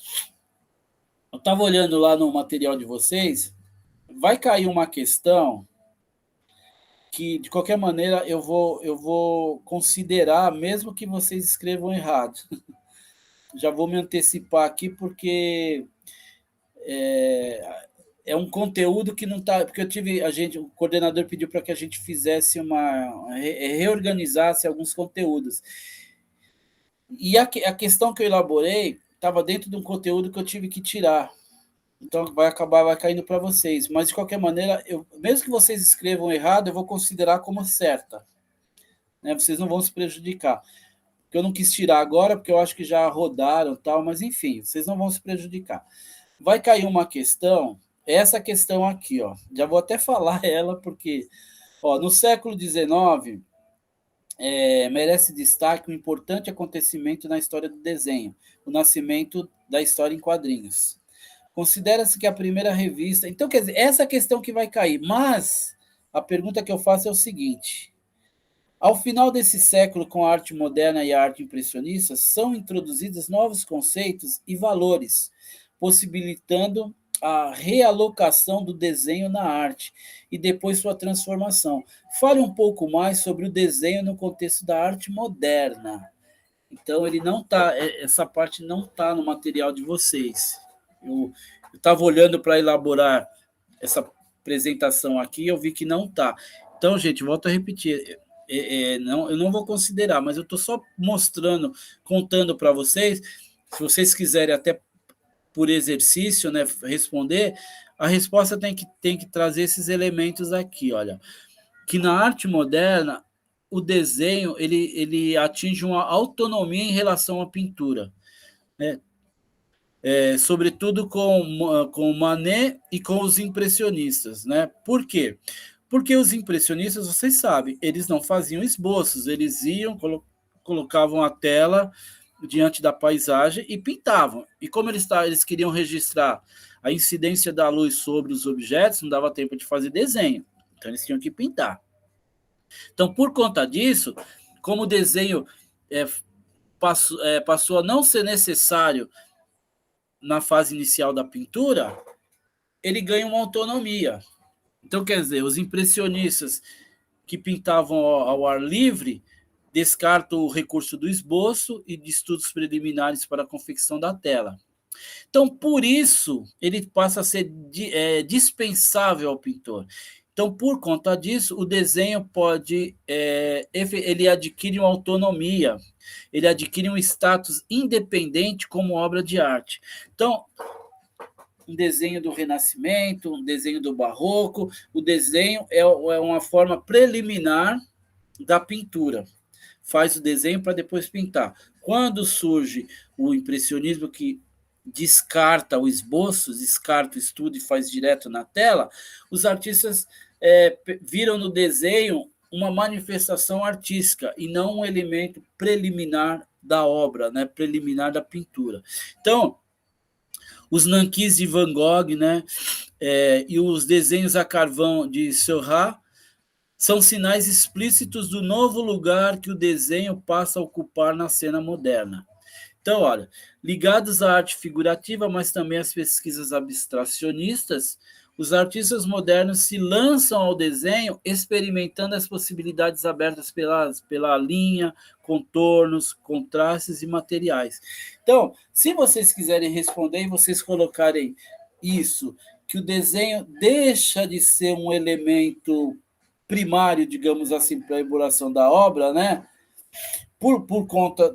eu estava olhando lá no material de vocês, vai cair uma questão que, de qualquer maneira, eu vou considerar, mesmo que vocês escrevam errado. Já vou me antecipar aqui, porque é um conteúdo que não está. Porque o coordenador pediu para que a gente fizesse reorganizasse alguns conteúdos. E a questão que eu elaborei estava dentro de um conteúdo que eu tive que tirar. Então vai caindo para vocês. Mas de qualquer maneira, mesmo que vocês escrevam errado, eu vou considerar como certa. Né? Vocês não vão se prejudicar. Porque eu não quis tirar agora, porque eu acho que já rodaram tal, mas enfim, vocês não vão se prejudicar. Vai cair uma questão, essa questão aqui, ó. Já vou até falar ela, porque no século XIX merece destaque um importante acontecimento na história do desenho, o nascimento da história em quadrinhos. Considera-se que a primeira revista. Então, quer dizer, essa questão que vai cair, mas a pergunta que eu faço é o seguinte: ao final desse século, com a arte moderna e a arte impressionista, são introduzidos novos conceitos e valores, possibilitando a realocação do desenho na arte e depois sua transformação. Fale um pouco mais sobre o desenho no contexto da arte moderna. Então, ele não tá, essa parte não está no material de vocês. Eu estava olhando para elaborar essa apresentação aqui, eu vi que não está. Então, gente, volto a repetir. Não, eu não vou considerar, mas eu estou só mostrando, contando para vocês. Se vocês quiserem, até por exercício, né, responder, a resposta tem que trazer esses elementos aqui. Olha, que na arte moderna, o desenho ele atinge uma autonomia em relação à pintura. Né? Sobretudo com Manet e com os impressionistas. Né? Por quê? Porque os impressionistas, vocês sabem, eles não faziam esboços, eles iam, colocavam a tela diante da paisagem e pintavam. E como eles queriam registrar a incidência da luz sobre os objetos, não dava tempo de fazer desenho. Então eles tinham que pintar. Então, por conta disso, como o desenho passou a não ser necessário na fase inicial da pintura, ele ganha uma autonomia. Então, quer dizer, os impressionistas que pintavam ao ar livre descartam o recurso do esboço e de estudos preliminares para a confecção da tela. Então, por isso, ele passa a ser dispensável ao pintor. Então, por conta disso, o desenho ele adquire uma autonomia, ele adquire um status independente como obra de arte. Então, um desenho do Renascimento, um desenho do Barroco, o desenho é uma forma preliminar da pintura. Faz o desenho para depois pintar. Quando surge o impressionismo, que descarta o esboço, descarta o estudo e faz direto na tela, os artistas viram no desenho uma manifestação artística e não um elemento preliminar da obra, né, preliminar da pintura. Então, os nanquins de Van Gogh, né, e os desenhos a carvão de Seurat são sinais explícitos do novo lugar que o desenho passa a ocupar na cena moderna. Então, olha, ligados à arte figurativa, mas também às pesquisas abstracionistas, os artistas modernos se lançam ao desenho experimentando as possibilidades abertas pela linha, contornos, contrastes e materiais. Então, se vocês quiserem responder e vocês colocarem isso, que o desenho deixa de ser um elemento primário, digamos assim, para a elaboração da obra, né? Por conta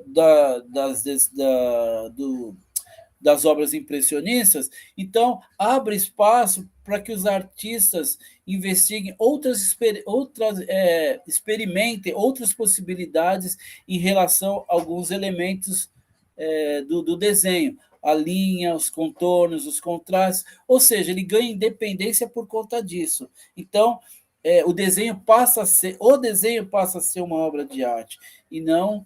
das obras impressionistas, então abre espaço para que os artistas investiguem experimentem outras possibilidades em relação a alguns elementos do desenho, a linha, os contornos, os contrastes, ou seja, ele ganha independência por conta disso. Então, o desenho passa a ser uma obra de arte e não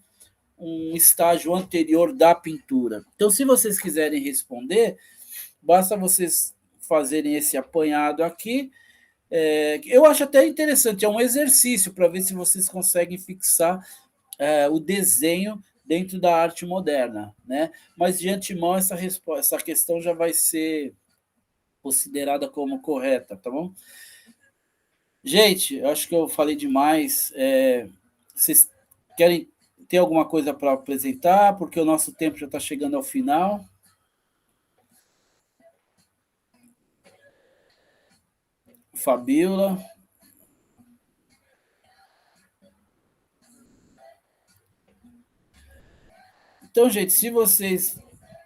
um estágio anterior da pintura. Então, se vocês quiserem responder, basta vocês fazerem esse apanhado aqui. Eu acho até interessante, é um exercício para ver se vocês conseguem fixar o desenho dentro da arte moderna, né? Mas de antemão essa questão já vai ser considerada como correta, tá bom? Gente, eu acho que eu falei demais. Vocês querem ter alguma coisa para apresentar? Porque o nosso tempo já está chegando ao final. Fabiola. Então, gente, se vocês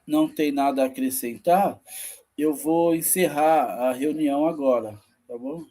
não têm nada a acrescentar, eu vou encerrar a reunião agora, tá bom?